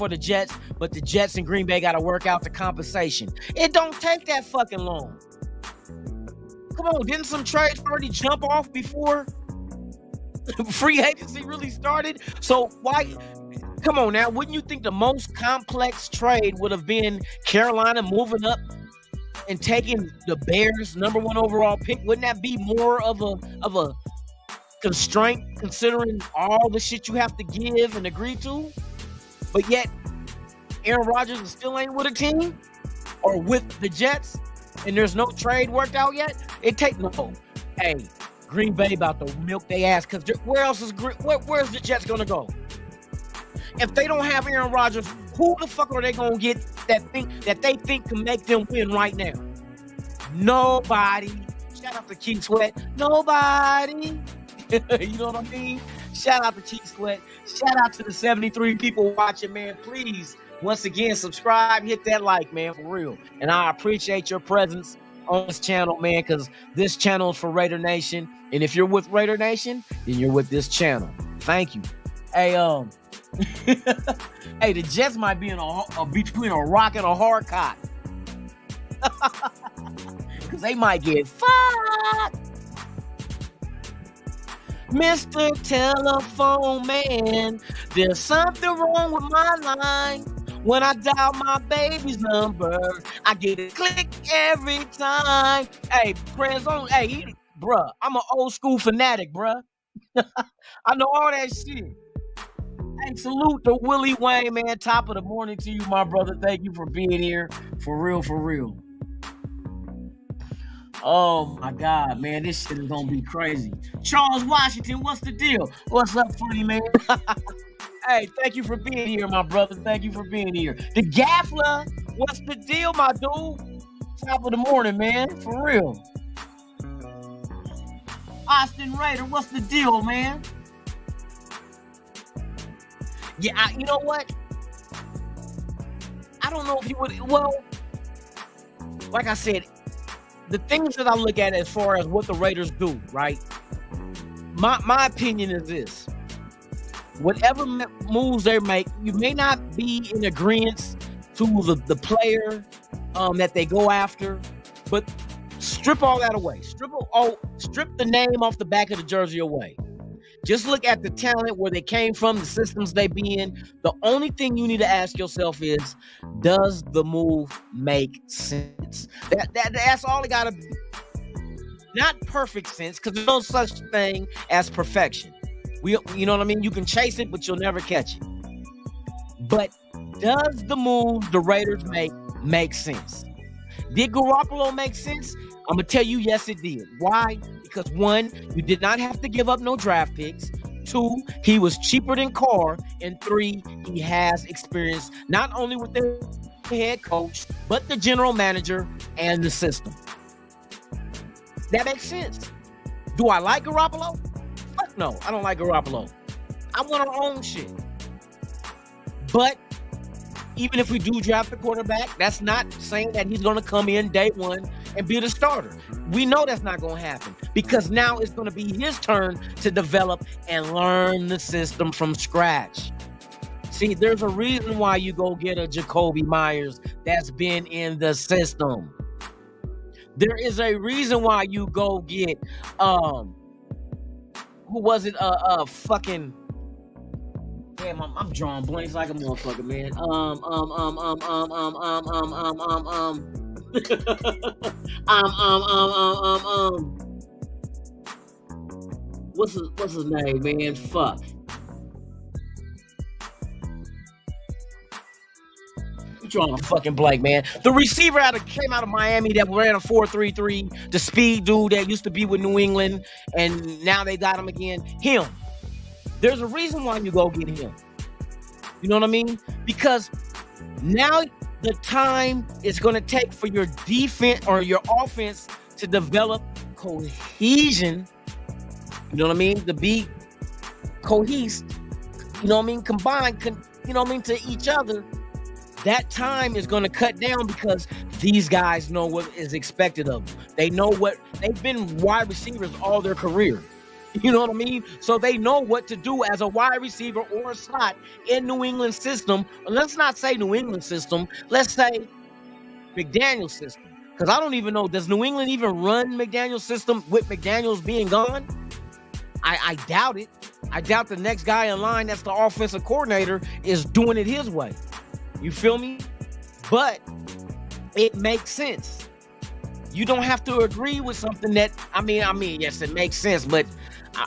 the Jets, but the Jets and Green Bay got to work out the compensation. It don't take that fucking long. Come on, didn't some trades already jump off before free agency really started? So why? Come on now, wouldn't you think the most complex trade would have been Carolina moving up and taking the Bears' #1 overall pick? Wouldn't that be more of a constraint considering all the shit you have to give and agree to? But yet Aaron Rodgers still ain't with a team or with the Jets, and there's no trade worked out yet. Hey, Green Bay about to milk their ass, because where's the Jets gonna go? If they don't have Aaron Rodgers, who the fuck are they gonna get that they think can make them win right now? Nobody. Shout out to Keith Sweat. Nobody. You know what I mean? Shout out to Keith Sweat. Shout out to the 73 people watching, man. Please, once again, subscribe, hit that like, man, for real. And I appreciate your presence on this channel, man, because this channel is for Raider Nation. And if you're with Raider Nation, then you're with this channel. Thank you. Hey, hey, the Jets might be in between a rock and a hard cot. Because they might get fucked. Mr. Telephone Man, there's something wrong with my line. When I dial my baby's number, I get a click every time. Hey, friends on, hey, bruh, I'm an old school fanatic, bruh. I know all that shit. Hey, salute to Willie Wayne, man. Top of the morning to you, my brother. Thank you for being here. For real, for real. Oh my God, man, this shit is gonna be crazy. Charles Washington, what's the deal? What's up, funny man? Hey, thank you for being here, my brother. Thank you for being here. The Gaffler, what's the deal, my dude? Top of the morning, man, for real. Austin Raider, what's the deal, man? Yeah, you know what? I don't know if you would. Well, like I said, the things that I look at as far as what the Raiders do, right? My opinion is this. Whatever moves they make, you may not be in agreement to the player that they go after, but strip all that away. Strip the name off the back of the jersey away. Just look at the talent, where they came from, the systems they be in. The only thing you need to ask yourself is, does the move make sense? That's all it got to be. Not perfect sense, because there's no such thing as perfection. You know what I mean? You can chase it, but you'll never catch it. But does the move the Raiders make sense? Did Garoppolo make sense? I'm going to tell you, yes, it did. Why? Because 1, you did not have to give up no draft picks. 2, he was cheaper than Carr. And 3, he has experience not only with the head coach, but the general manager and the system. That makes sense. Do I like Garoppolo? Fuck no, I don't like Garoppolo. I want our own shit. But even if we do draft a quarterback, that's not saying that he's going to come in day one and be the starter. We know that's not going to happen because now it's going to be his turn to develop and learn the system from scratch. See, there's a reason why you go get a Jacoby Myers that's been in the system. There is a reason why you go get who was it? Fucking damn, I'm drawing blanks like a motherfucker, man. What's his name, man? Fuck. Drawing a fucking blank, man. The receiver came out of Miami that ran a 4.33, the speed dude that used to be with New England, and now they got him again. Him. There's a reason why you go get him. You know what I mean? Because now the time it's going to take for your defense or your offense to develop cohesion. You know what I mean? To be cohesed. You know what I mean? Combined. You know what I mean? To each other. That time is going to cut down because these guys know what is expected of them. They know what they've been wide receivers all their career. You know what I mean? So they know what to do as a wide receiver or a slot in New England system. Let's not say New England system. Let's say McDaniel's system. Because I don't even know, does New England even run McDaniel's system with McDaniel's being gone? I doubt it. I doubt the next guy in line that's the offensive coordinator is doing it his way. You feel me? But it makes sense. You don't have to agree with something that, I mean, yes, it makes sense, but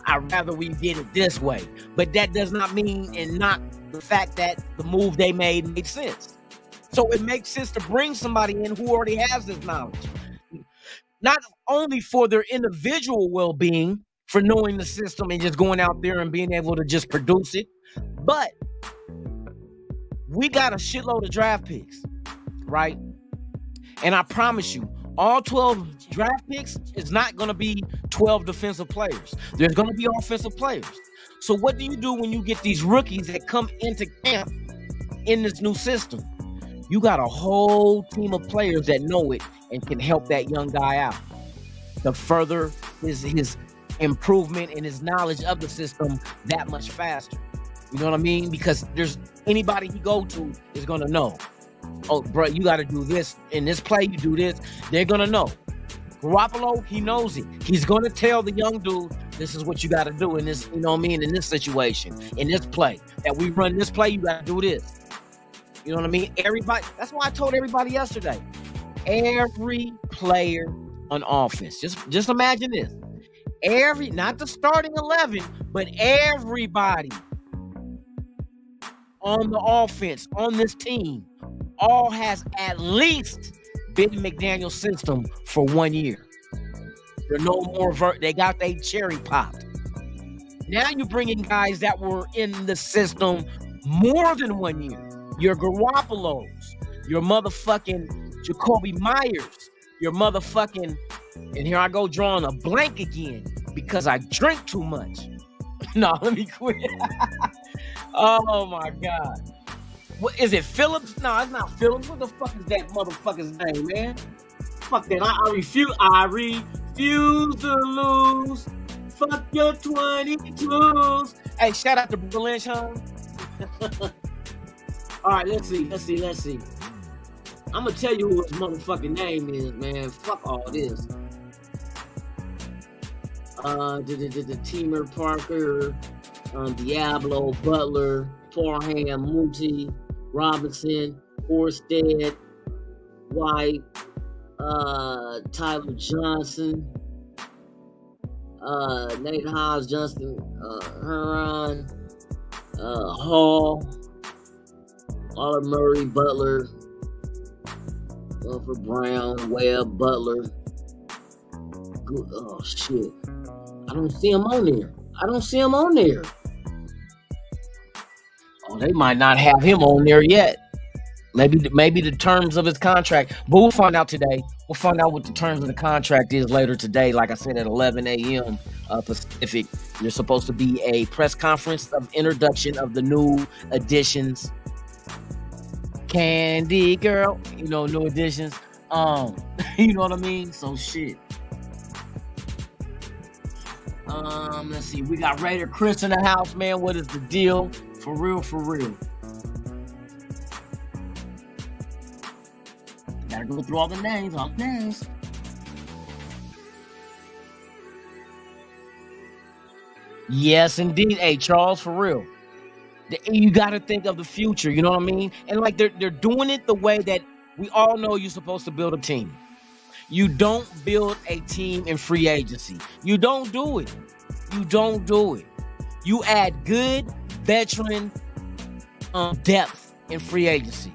I'd rather we did it this way. But that does not mean and not the fact that the move they made sense. So it makes sense to bring somebody in who already has this knowledge. Not only for their individual well-being, for knowing the system and just going out there and being able to just produce it, but we got a shitload of draft picks, right? And I promise you, all 12 draft picks is not going to be 12 defensive players. There's going to be offensive players. So what do you do when you get these rookies that come into camp in this new system? You got a whole team of players that know it and can help that young guy out to further his improvement and his knowledge of the system that much faster. You know what I mean? Because there's anybody he go to is going to know. Oh, bro, you got to do this. In this play, you do this. They're going to know. Garoppolo, he knows it. He's going to tell the young dude, this is what you got to do in this, you know what I mean, in this situation, in this play. That we run this play, you got to do this. You know what I mean? Everybody, that's why I told everybody yesterday. Every player on offense. Just imagine this. Not the starting 11, but everybody on the offense, on this team, all has at least been in McDaniel's system for 1 year. They're no more, they got their cherry popped. Now you're bringing guys that were in the system more than 1 year. Your Garoppolos, your motherfucking Jacoby Myers, your motherfucking, and here I go drawing a blank again because I drink too much. No, let me quit. Oh my God. What is it, Phillips? No, it's not Phillips. What the fuck is that motherfucker's name, man? Fuck that. I refuse to lose. Fuck your 22s. Hey, shout out to Berlin, Sean. All right, let's see. I'm gonna tell you who his motherfucking name is, man. Fuck all this. The Teamer Parker, Diablo, Butler, Parham, Mooney, Robinson, Horsted, White, Tyler Johnson, Nate Hobbs, Justin Huron, Hall, Oliver Murray, Butler, for Brown, Webb, Butler. Good. Oh shit. I don't see him on there. Oh, they might not have him on there yet. Maybe the terms of his contract. But we'll find out today. We'll find out what the terms of the contract is later today. Like I said, at 11 a.m. Pacific. There's supposed to be a press conference of introduction of the new additions. Candy Girl, new additions. You know what I mean? So shit. Let's see. We got Raider Chris in the house, man. What is the deal? For real, for real. Gotta go through all the names, Yes, indeed. Hey, Charles, for real. You got to think of the future. You know what I mean? And like they're doing it the way that we all know you're supposed to build a team. You don't build a team in free agency. You don't do it. You don't do it. You add good veteran depth in free agency.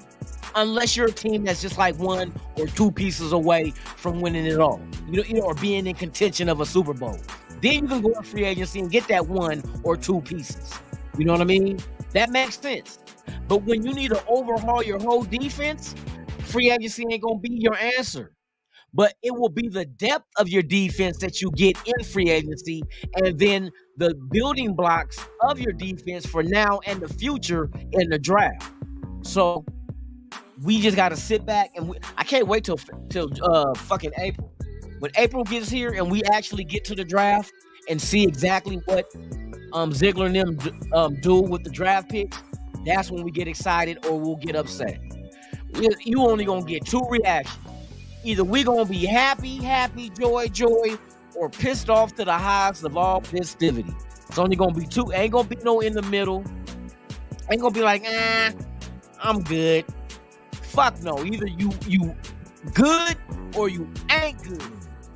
Unless you're a team that's just like 1 or 2 pieces away from winning it all, you know, or being in contention of a Super Bowl. Then you can go to free agency and get that 1 or 2 pieces. You know what I mean? That makes sense. But when you need to overhaul your whole defense, free agency ain't gonna be your answer. But it will be the depth of your defense that you get in free agency, and then the building blocks of your defense for now and the future in the draft. So we just got to sit back, and I can't wait till fucking April. When April gets here and we actually get to the draft and see exactly what Ziegler and them do with the draft picks, that's when we get excited or we'll get upset. You only gonna get 2 reactions. Either we gonna be happy, joy, or pissed off to the highest of all festivity. It's only gonna be 2. Ain't gonna be no in the middle. Ain't gonna be like, I'm good. Fuck no. Either you good or you ain't good.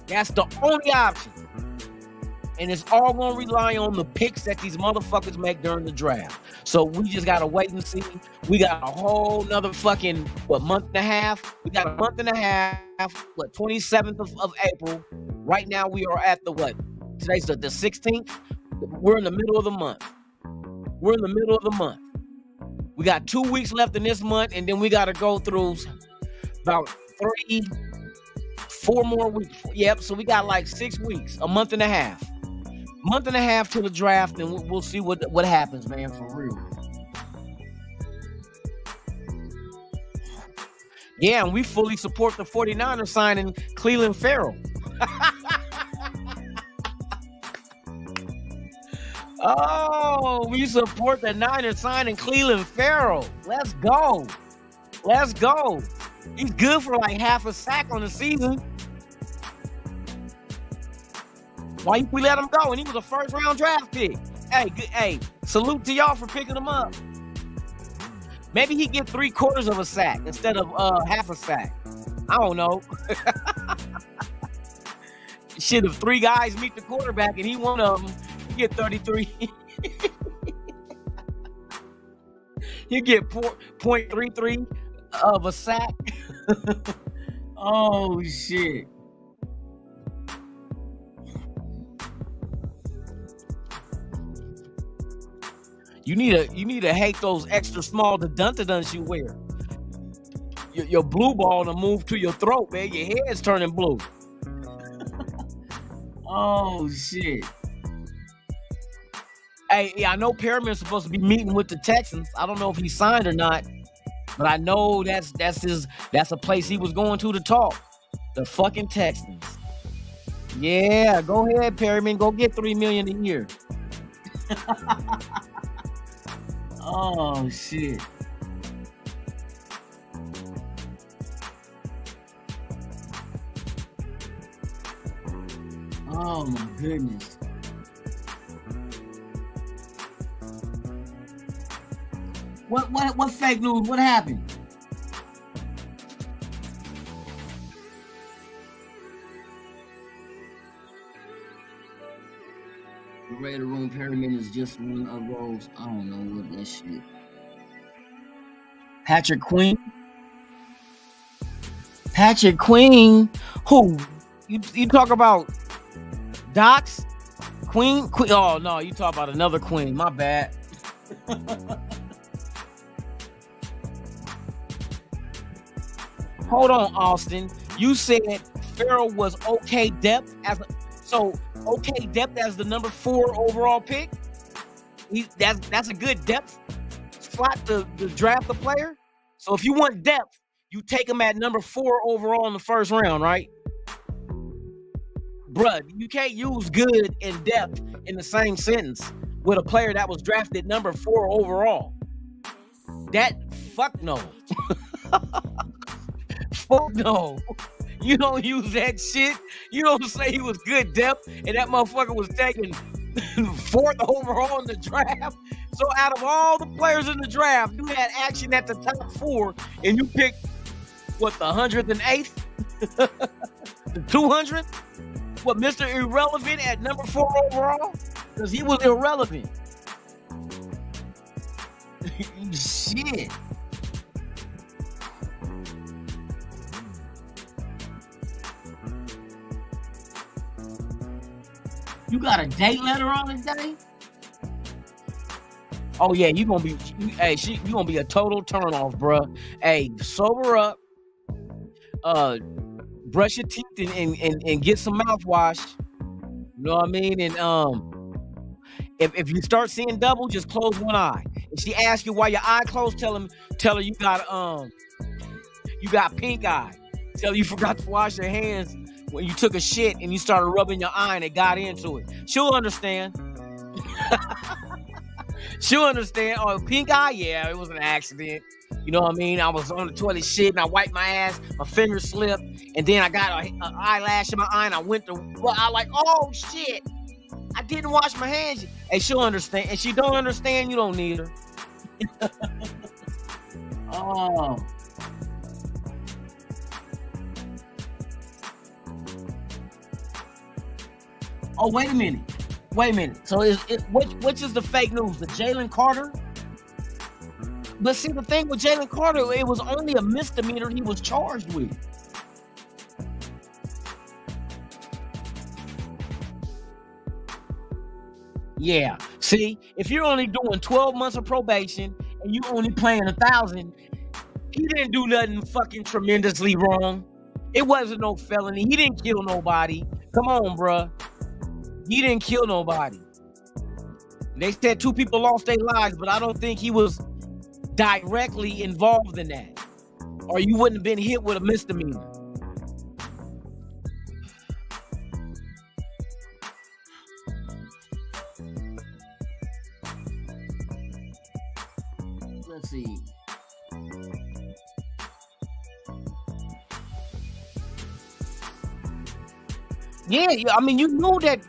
That's the only option. And it's all gonna rely on the picks that these motherfuckers make during the draft. So we just gotta wait and see. We got a whole nother fucking month and a half. We got a month and a half. 27th of April. Right now we are at the Today's the 16th. We're in the middle of the month. We got 2 weeks left in this month, and then we got to go through about 4 more weeks. Yep, so we got like 6 weeks, a month and a half. To the draft, and we'll see what happens, man, for real. Yeah, and we fully support the 49ers signing Clelin Ferrell. Oh, we support the Niners signing Clelin Ferrell. Let's go. He's good for like half a sack on the season. Why we let him go? And he was a first-round draft pick. Hey, salute to y'all for picking him up. Maybe he get 3/4 of a sack instead of half a sack. I don't know. Shit, if 3 guys meet the quarterback and he one of them, he get 33. He get 0.33 of a sack. Oh shit. You need to hate those extra small dunts you wear. Your blue ball to move to your throat, man. Your head's turning blue. Oh shit. Hey, yeah, I know Perriman's supposed to be meeting with the Texans. I don't know if he signed or not, but I know that's a place he was going to talk. The fucking Texans. Yeah, go ahead, Perriman. Go get $3 million a year. Oh shit. Oh my goodness. What fake news? What happened? The Raider Room Perriman is just one of those. I don't know what that shit. Patrick Queen. Who? You talk about Docs? Queen? Oh no, you talk about another Queen. My bad. Hold on, Austin. You said Ferrell was okay depth as the number 4 overall pick. That's a good depth slot to draft a player. So if you want depth, You take him at number 4 overall in the first round, right? Bruh, you can't use good and depth in the same sentence with a player that was drafted number 4 overall. That, fuck no. Fuck no. You don't use that shit. You don't say he was good depth and that motherfucker was taken 4th overall in the draft. So out of all the players in the draft, you had action at the top 4 and you picked, what, the 108th? The 200th? What, Mr. Irrelevant at number 4 overall? Because he was irrelevant. Shit. You got a date letter on the day? Oh yeah, you gonna be a total turnoff, bruh. Hey, sober up. Brush your teeth and get some mouthwash. You know what I mean? And if you start seeing double, just close one eye. If she asks you why your eye closed, tell her you got pink eye. Tell her you forgot to wash your hands when you took a shit and you started rubbing your eye and it got into it. She'll understand. She'll understand. Oh, pink eye? Yeah, it was an accident. You know what I mean? I was on the toilet shit and I wiped my ass, my finger slipped, and then I got an eyelash in my eye and I went to, I like, oh shit, I didn't wash my hands. Hey, she'll understand. And she don't understand, you don't need her. Oh. Oh, wait a minute. So which is the fake news? The Jalen Carter? But see, the thing with Jalen Carter, it was only a misdemeanor he was charged with. Yeah. See, if you're only doing 12 months of probation and you only playing 1,000, he didn't do nothing fucking tremendously wrong. It wasn't no felony. He didn't kill nobody. Come on, bruh. He didn't kill nobody. They said 2 people lost their lives, but I don't think he was directly involved in that, or you wouldn't have been hit with a misdemeanor. Let's see. Yeah, I mean, you knew that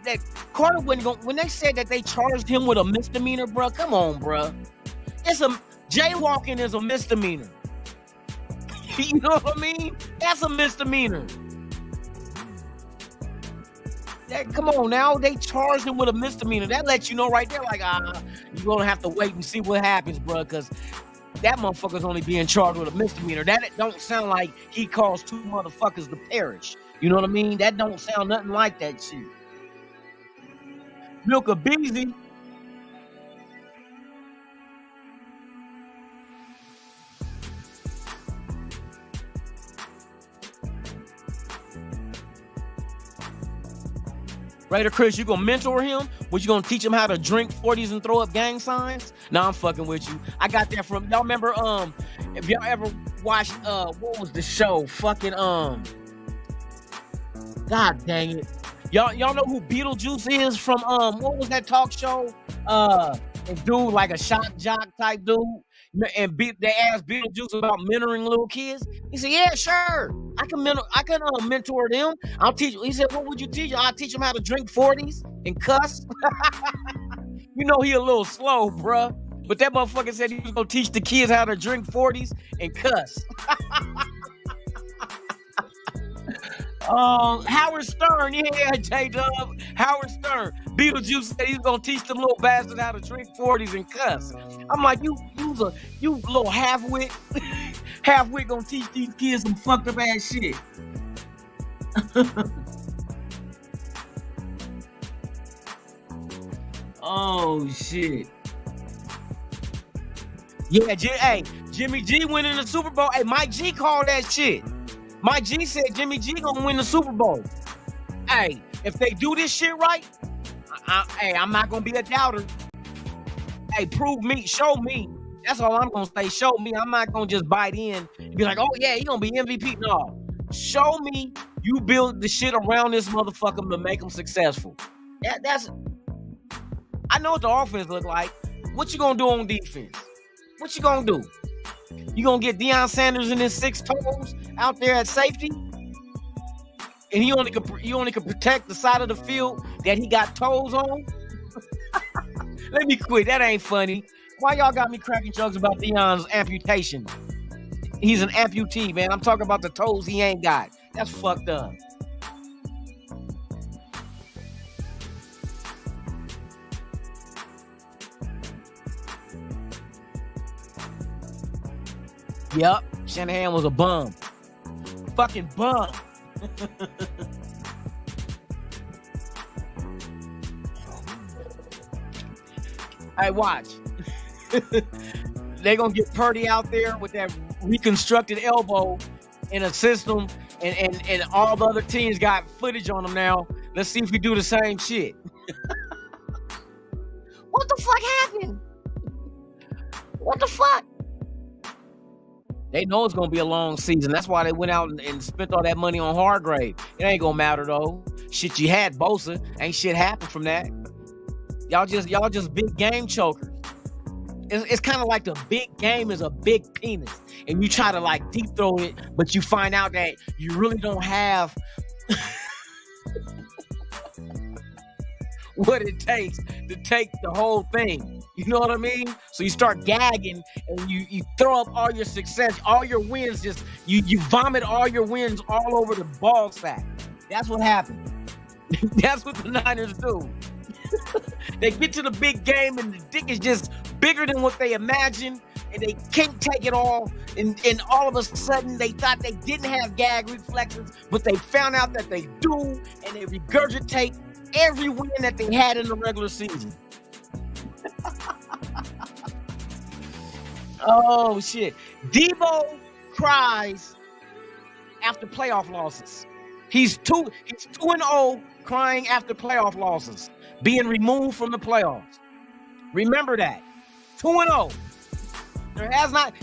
Carter wasn't going. When they said that they charged him with a misdemeanor, bro, come on, bro. Jaywalking is a misdemeanor. You know what I mean? That's a misdemeanor. Come on now, they charged him with a misdemeanor. That lets you know right there, like, you're gonna have to wait and see what happens, bro, because that motherfucker's only being charged with a misdemeanor. That don't sound like he caused 2 motherfuckers to perish. You know what I mean? That don't sound nothing like that shit. Milk a Beezy. Raider Chris, you gonna mentor him? What, you gonna teach him how to drink 40s and throw up gang signs? Nah, I'm fucking with you. I got that from, y'all remember, if y'all ever watched, what was the show? Fucking, God dang it. Y'all know who Beetlejuice is from, what was that talk show? A dude, like a shock jock type dude. And they asked Beetlejuice about mentoring little kids. He said, yeah, sure. I can mentor them. I'll teach. He said, what would you teach? I'll teach them how to drink 40s and cuss. You know he a little slow, bruh. But that motherfucker said he was going to teach the kids how to drink 40s and cuss. Howard Stern, yeah, J-Dub. Howard Stern. Beetlejuice said he's gonna teach them little bastards how to drink 40s and cuss. I'm like, you little half-wit. Half-wit gonna teach these kids some fucked up ass shit. Oh shit. Yeah, hey, Jimmy G went in the Super Bowl. Hey, Mike G called that shit. Mike G said Jimmy G gonna win the Super Bowl. Hey, if they do this shit right, I'm not gonna be a doubter. Hey, prove me, show me That's all I'm gonna say. Show me. I'm not gonna just bite in and be like, oh yeah, he gonna be MVP. No. Show me you build the shit around this motherfucker to make him successful. That's I know what the offense look like. What you gonna do on defense? What you gonna do? You gonna get Deion Sanders in his 6 toes out there at safety? And he only could protect the side of the field that he got toes on? Let me quit. That ain't funny. Why y'all got me cracking jokes about Deion's amputation? He's an amputee, man. I'm talking about the toes he ain't got. That's fucked up. Yep, Shanahan was a bum. Fucking bum. Hey, watch. They're gonna get Purdy out there with that reconstructed elbow in a system, and all the other teams got footage on them now. Let's see if we do the same shit. What the fuck happened? What the fuck? They know it's gonna be a long season. That's why they went out and spent all that money on Hargrave. It ain't gonna matter though. Shit, you had Bosa. Ain't shit happened from that. Y'all just big game chokers. It's kind of like the big game is a big penis, and you try to like deep throw it, but you find out that you really don't have what it takes to take the whole thing. You know what I mean? So you start gagging and you throw up all your success, all your wins, just you vomit all your wins all over the ball sack. That's what happened. That's what the Niners do. They get to the big game and the dick is just bigger than what they imagined, and they can't take it all. And all of a sudden, they thought they didn't have gag reflexes, but they found out that they do, and they regurgitate every win that they had in the regular season. Oh shit! Debo cries after playoff losses. He's 2-0 crying after playoff losses, being removed from the playoffs. Remember that. 2-0.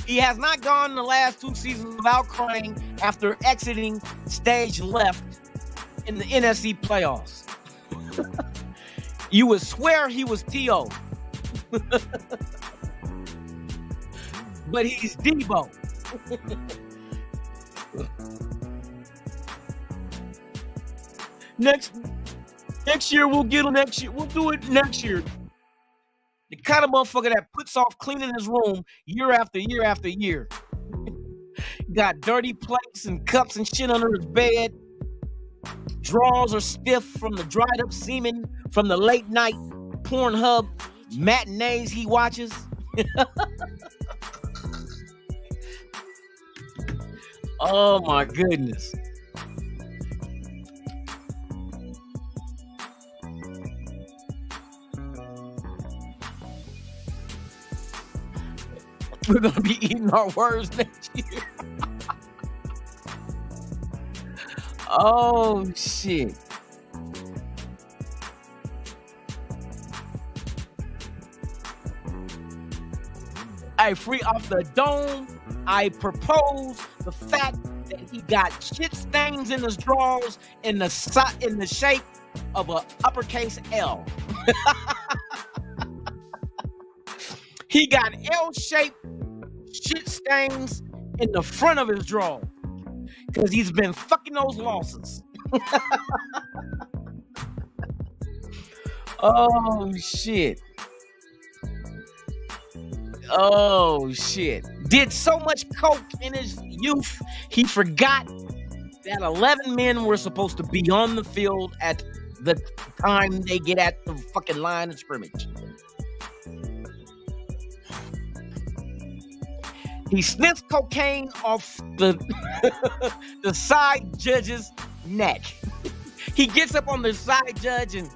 He has not gone the last 2 seasons without crying after exiting stage left in the NFC playoffs. You would swear he was T.O. But he's Debo. Next year we'll get him. Next year we'll do it next year. The kind of motherfucker that puts off cleaning his room year after year after year. Got dirty plates and cups and shit under his bed. Drawers are stiff from the dried up semen from the late night Pornhub matinees he watches. Oh my goodness. We're gonna be eating our words next year. Oh shit. Hey, free off the dome, I propose the fact that he got shit stains in his drawers in the shape of an uppercase L. He got L-shaped shit stains in the front of his drawer because he's been fucking those losses. Oh shit. Oh shit. Did so much coke in his youth, he forgot that 11 men were supposed to be on the field at the time they get at the fucking line of scrimmage. He sniffs cocaine off the the side judge's neck. He gets up on the side judge and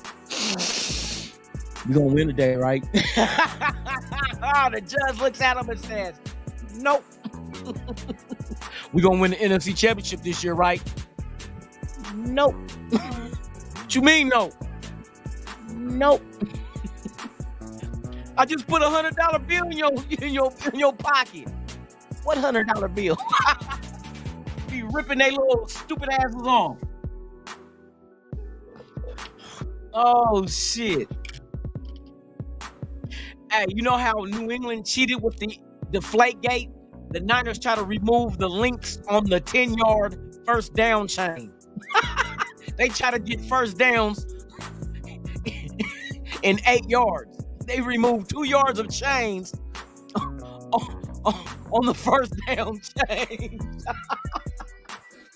you're gonna win today, right? The judge looks at him and says, nope. We're gonna win the NFC Championship this year, right? Nope. What you mean, no? Nope. I just put $100 bill in your pocket. What $100 bill? Be ripping their little stupid asses off. Oh shit. Hey, you know how New England cheated with the deflate gate? The Niners try to remove the links on the 10-yard first down chain. They try to get first downs in 8 yards. They removed 2 yards of chains on the first down chain.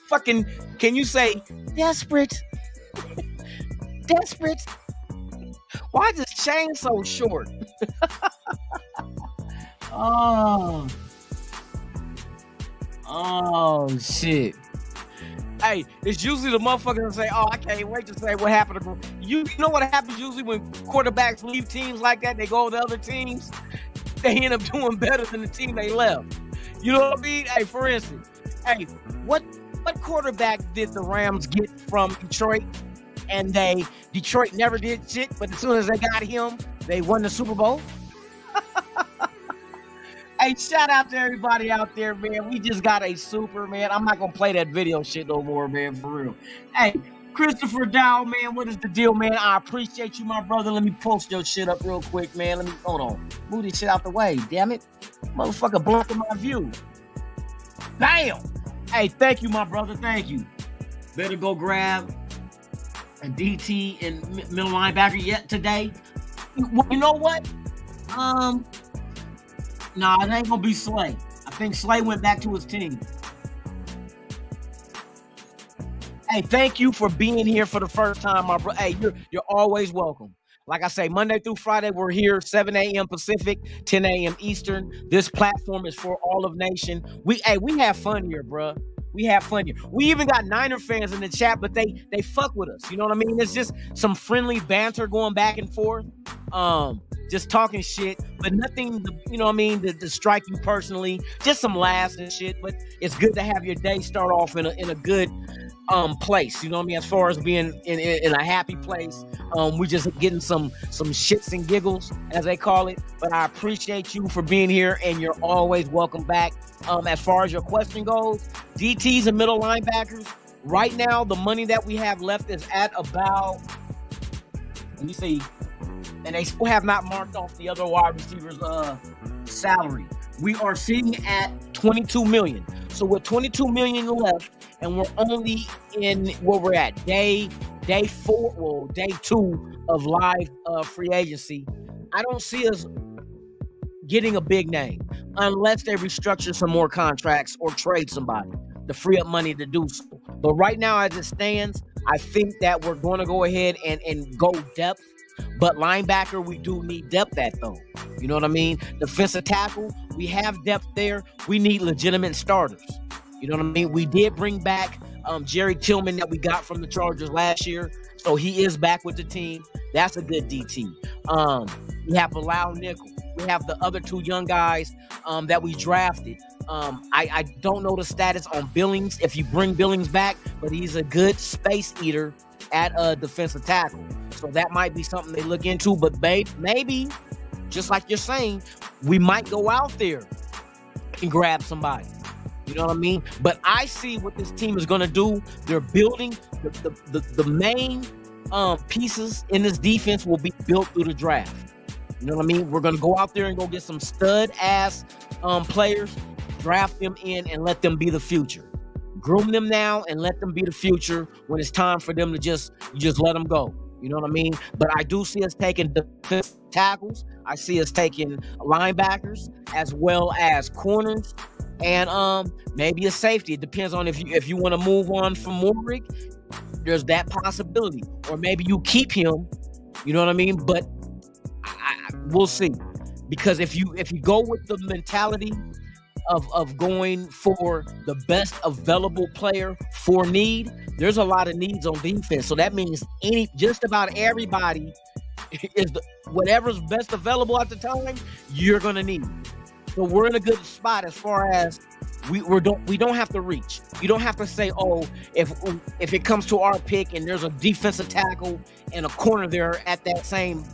Fucking, can you say desperate? Desperate? Why is this chain so short? Oh shit. Hey, it's usually the motherfucker that say, oh, I can't wait to say what happened to you. Know what happens usually when quarterbacks leave teams like that? They go to other teams. They end up doing better than the team they left. You know what I mean? Hey, for instance, hey, what quarterback did the Rams get from Detroit? And Detroit never did shit, but as soon as they got him, they won the Super Bowl. Hey, shout out to everybody out there, man. We just got a super, man. I'm not going to play that video shit no more, man, for real. Hey, Christopher Dow, man, what is the deal, man? I appreciate you, my brother. Let me post your shit up real quick, man. Hold on. Move this shit out the way, damn it. Motherfucker blocking my view. Damn. Hey, thank you, my brother. Thank you. Better go grab a DT and middle linebacker yet today. You know what? Nah, it ain't gonna be Slay. I think Slay went back to his team. Hey, thank you for being here for the first time, my bro. Hey, you're always welcome. Like I say, Monday through Friday, we're here 7 a.m. Pacific, 10 a.m. Eastern. This platform is for all of nation. We have fun here, bro. We have fun here. We even got Niner fans in the chat, but they fuck with us. You know what I mean? It's just some friendly banter going back and forth. Just talking shit, but nothing, you know what I mean, to strike you personally. Just some laughs and shit, but it's good to have your day start off in a good place. You know what I mean? As far as being in a happy place, we just getting some shits and giggles, as they call it. But I appreciate you for being here, and you're always welcome back. As far as your question goes, DTs and middle linebackers, right now, the money that we have left is at about, let me see, and they still have not marked off the other wide receivers' salary. We are sitting at $22 million. So with $22 million left, and we're only in where we're at day 4, well, day 2 of live free agency. I don't see us getting a big name unless they restructure some more contracts or trade somebody to free up money to do so. But right now, as it stands, I think that we're going to go ahead and go depth. But linebacker, we do need depth at, though. You know what I mean? Defensive tackle, we have depth there. We need legitimate starters. You know what I mean? We did bring back Jerry Tillman that we got from the Chargers last year. So he is back with the team. That's a good DT. We have Bilal Nickel. We have the other 2 young guys that we drafted. I don't know the status on Billings, if you bring Billings back, but he's a good space eater at a defensive tackle. So that might be something they look into. But maybe, just like you're saying, we might go out there and grab somebody. You know what I mean? But I see what this team is going to do. They're building the main pieces in this defense will be built through the draft. You know what I mean? We're going to go out there and go get some stud-ass players, draft them in, and let them be the future. Groom them now and let them be the future when it's time for them to just let them go. You know what I mean? But I do see us taking defensive tackles. I see us taking linebackers as well as corners and maybe a safety. It depends on if you want to move on from Warwick. There's that possibility, or maybe you keep him. You know what I mean? But we'll see, because if you go with the mentality of going for the best available player for need, there's a lot of needs on defense. So that means just about everybody is whatever's best available at the time, you're gonna need. So we're in a good spot as far as we don't have to reach. You don't have to say, oh, if it comes to our pick and there's a defensive tackle and a corner there at that same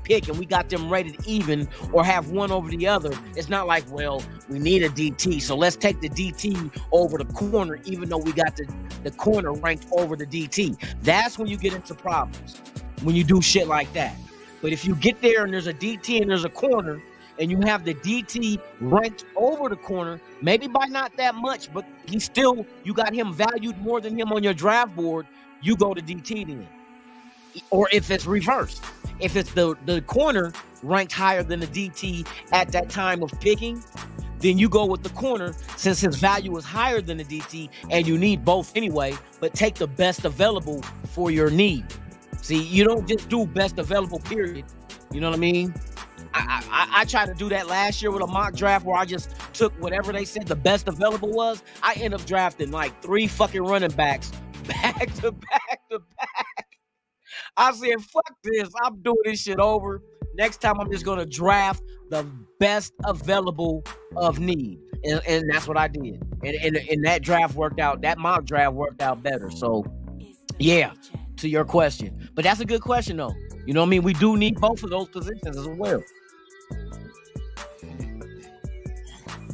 pick and we got them rated even or have one over the other, it's not like, well, we need a DT, so let's take the DT over the corner, even though we got the corner ranked over the DT. That's when you get into problems, when you do shit like that. But if you get there and there's a DT and there's a corner, and you have the DT ranked over the corner, maybe by not that much, but you got him valued more than him on your draft board, you go to DT then. Or if it's reversed, if it's the corner ranked higher than the DT at that time of picking, then you go with the corner since his value is higher than the DT and you need both anyway, but take the best available for your need. See, you don't just do best available, period. You know what I mean? I tried to do that last year with a mock draft where I just took whatever they said the best available was. I ended up drafting like 3 fucking running backs back to back to back. I said, fuck this. I'm doing this shit over. Next time I'm just going to draft the best available of need. And that's what I did. And that draft worked out. That mock draft worked out better. So, yeah, to your question. But that's a good question, though. You know what I mean? We do need both of those positions as well.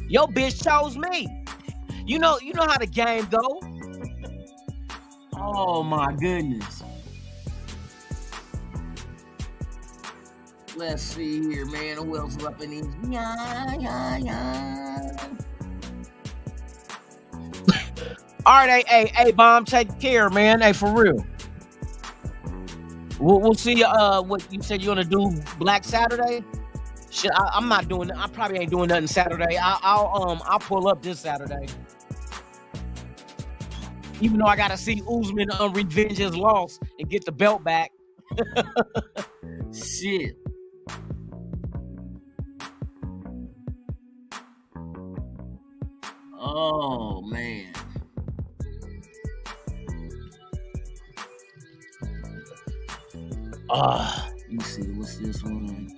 Yo, bitch chose me. You know how the game go. Oh my goodness. Let's see here, man. Who else is up in these? Yeah. All right, hey, Bomb, take care, man. Hey, for real. We'll see. What you said you're gonna do Black Saturday? Shit, I'm not doing. I probably ain't doing nothing Saturday. I'll pull up this Saturday. Even though I gotta see Usman revenge his loss and get the belt back. Shit. Oh man. Let me see. What's this one?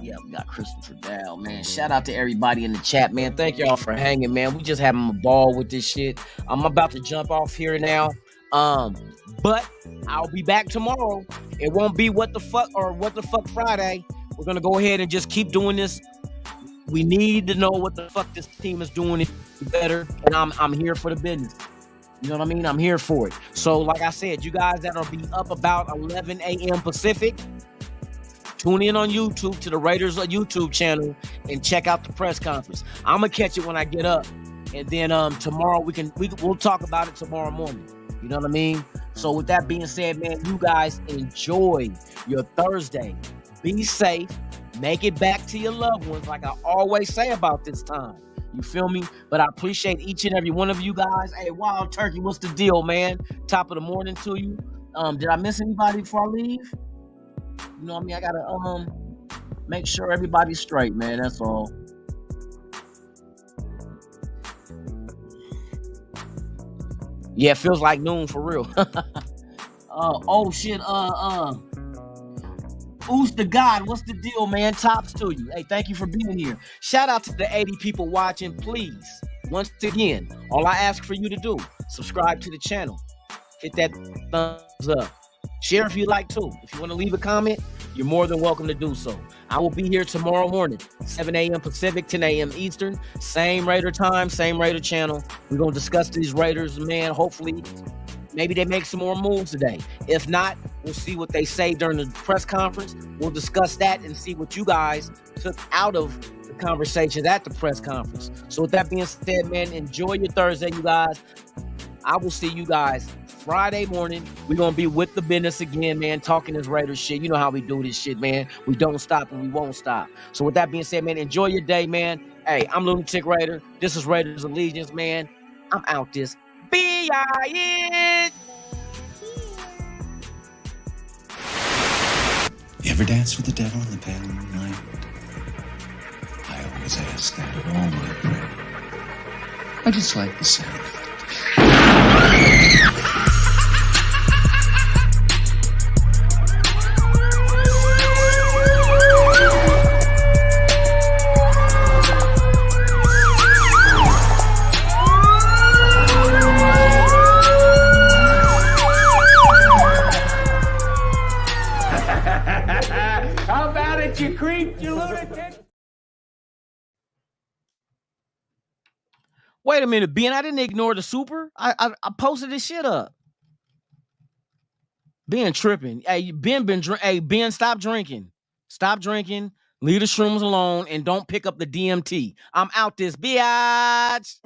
Yeah, we got Christopher Dow, man. Shout out to everybody in the chat, man. Thank y'all for hanging, man. We just having a ball with this shit. I'm about to jump off here now. But I'll be back tomorrow. It won't be What the Fuck Friday. We're gonna go ahead and just keep doing this. We need to know what the fuck this team is doing better, and I'm here for the business. You know what I mean? I'm here for it. So, like I said, you guys that'll be up about 11 a.m. Week, tune in on YouTube to the Raiders YouTube channel and check out the press conference. I'm gonna catch it when I get up, and then tomorrow we'll talk about it tomorrow morning. You know what I mean? So, with that being said, man, you guys enjoy your Thursday. Be safe. Make it back to your loved ones, like I always say about this time. You feel me? But I appreciate each and every one of you guys. Hey, Wild Turkey, what's the deal, man? Top of the morning to you. Did I miss anybody before I leave? You know what I mean? I gotta make sure everybody's straight, man. That's all. Yeah, it feels like noon for real. Oh shit. Who's the God? What's the deal, man? Tops to you. Hey, thank you for being here. Shout out to the 80 people watching. Please, once again, all I ask for you to do, subscribe to the channel. Hit that thumbs up. Share if you like to. If you want to leave a comment, you're more than welcome to do so. I will be here tomorrow morning, 7 a.m. Pacific, 10 a.m. Eastern. Same Raider time, same Raider channel. We're going to discuss these Raiders, man. Hopefully, maybe they make some more moves today. If not, we'll see what they say during the press conference. We'll discuss that and see what you guys took out of the conversations at the press conference. So with that being said, man, enjoy your Thursday, you guys. I will see you guys Friday morning. We're going to be with the business again, man, talking this Raiders shit. You know how we do this shit, man. We don't stop and we won't stop. So with that being said, man, enjoy your day, man. Hey, I'm Lunatic Raider. This is Raiders Allegiance, man. I'm out this. B-I-N. You ever dance with the devil in the pale moonlight? I always ask that at all my prayer. I just like the sound of it. wait a minute, Ben. I didn't ignore the super. I posted this shit up. Ben tripping. Hey, Ben, stop drinking. Stop drinking. Leave the shrooms alone and don't pick up the DMT. I'm out this bitch.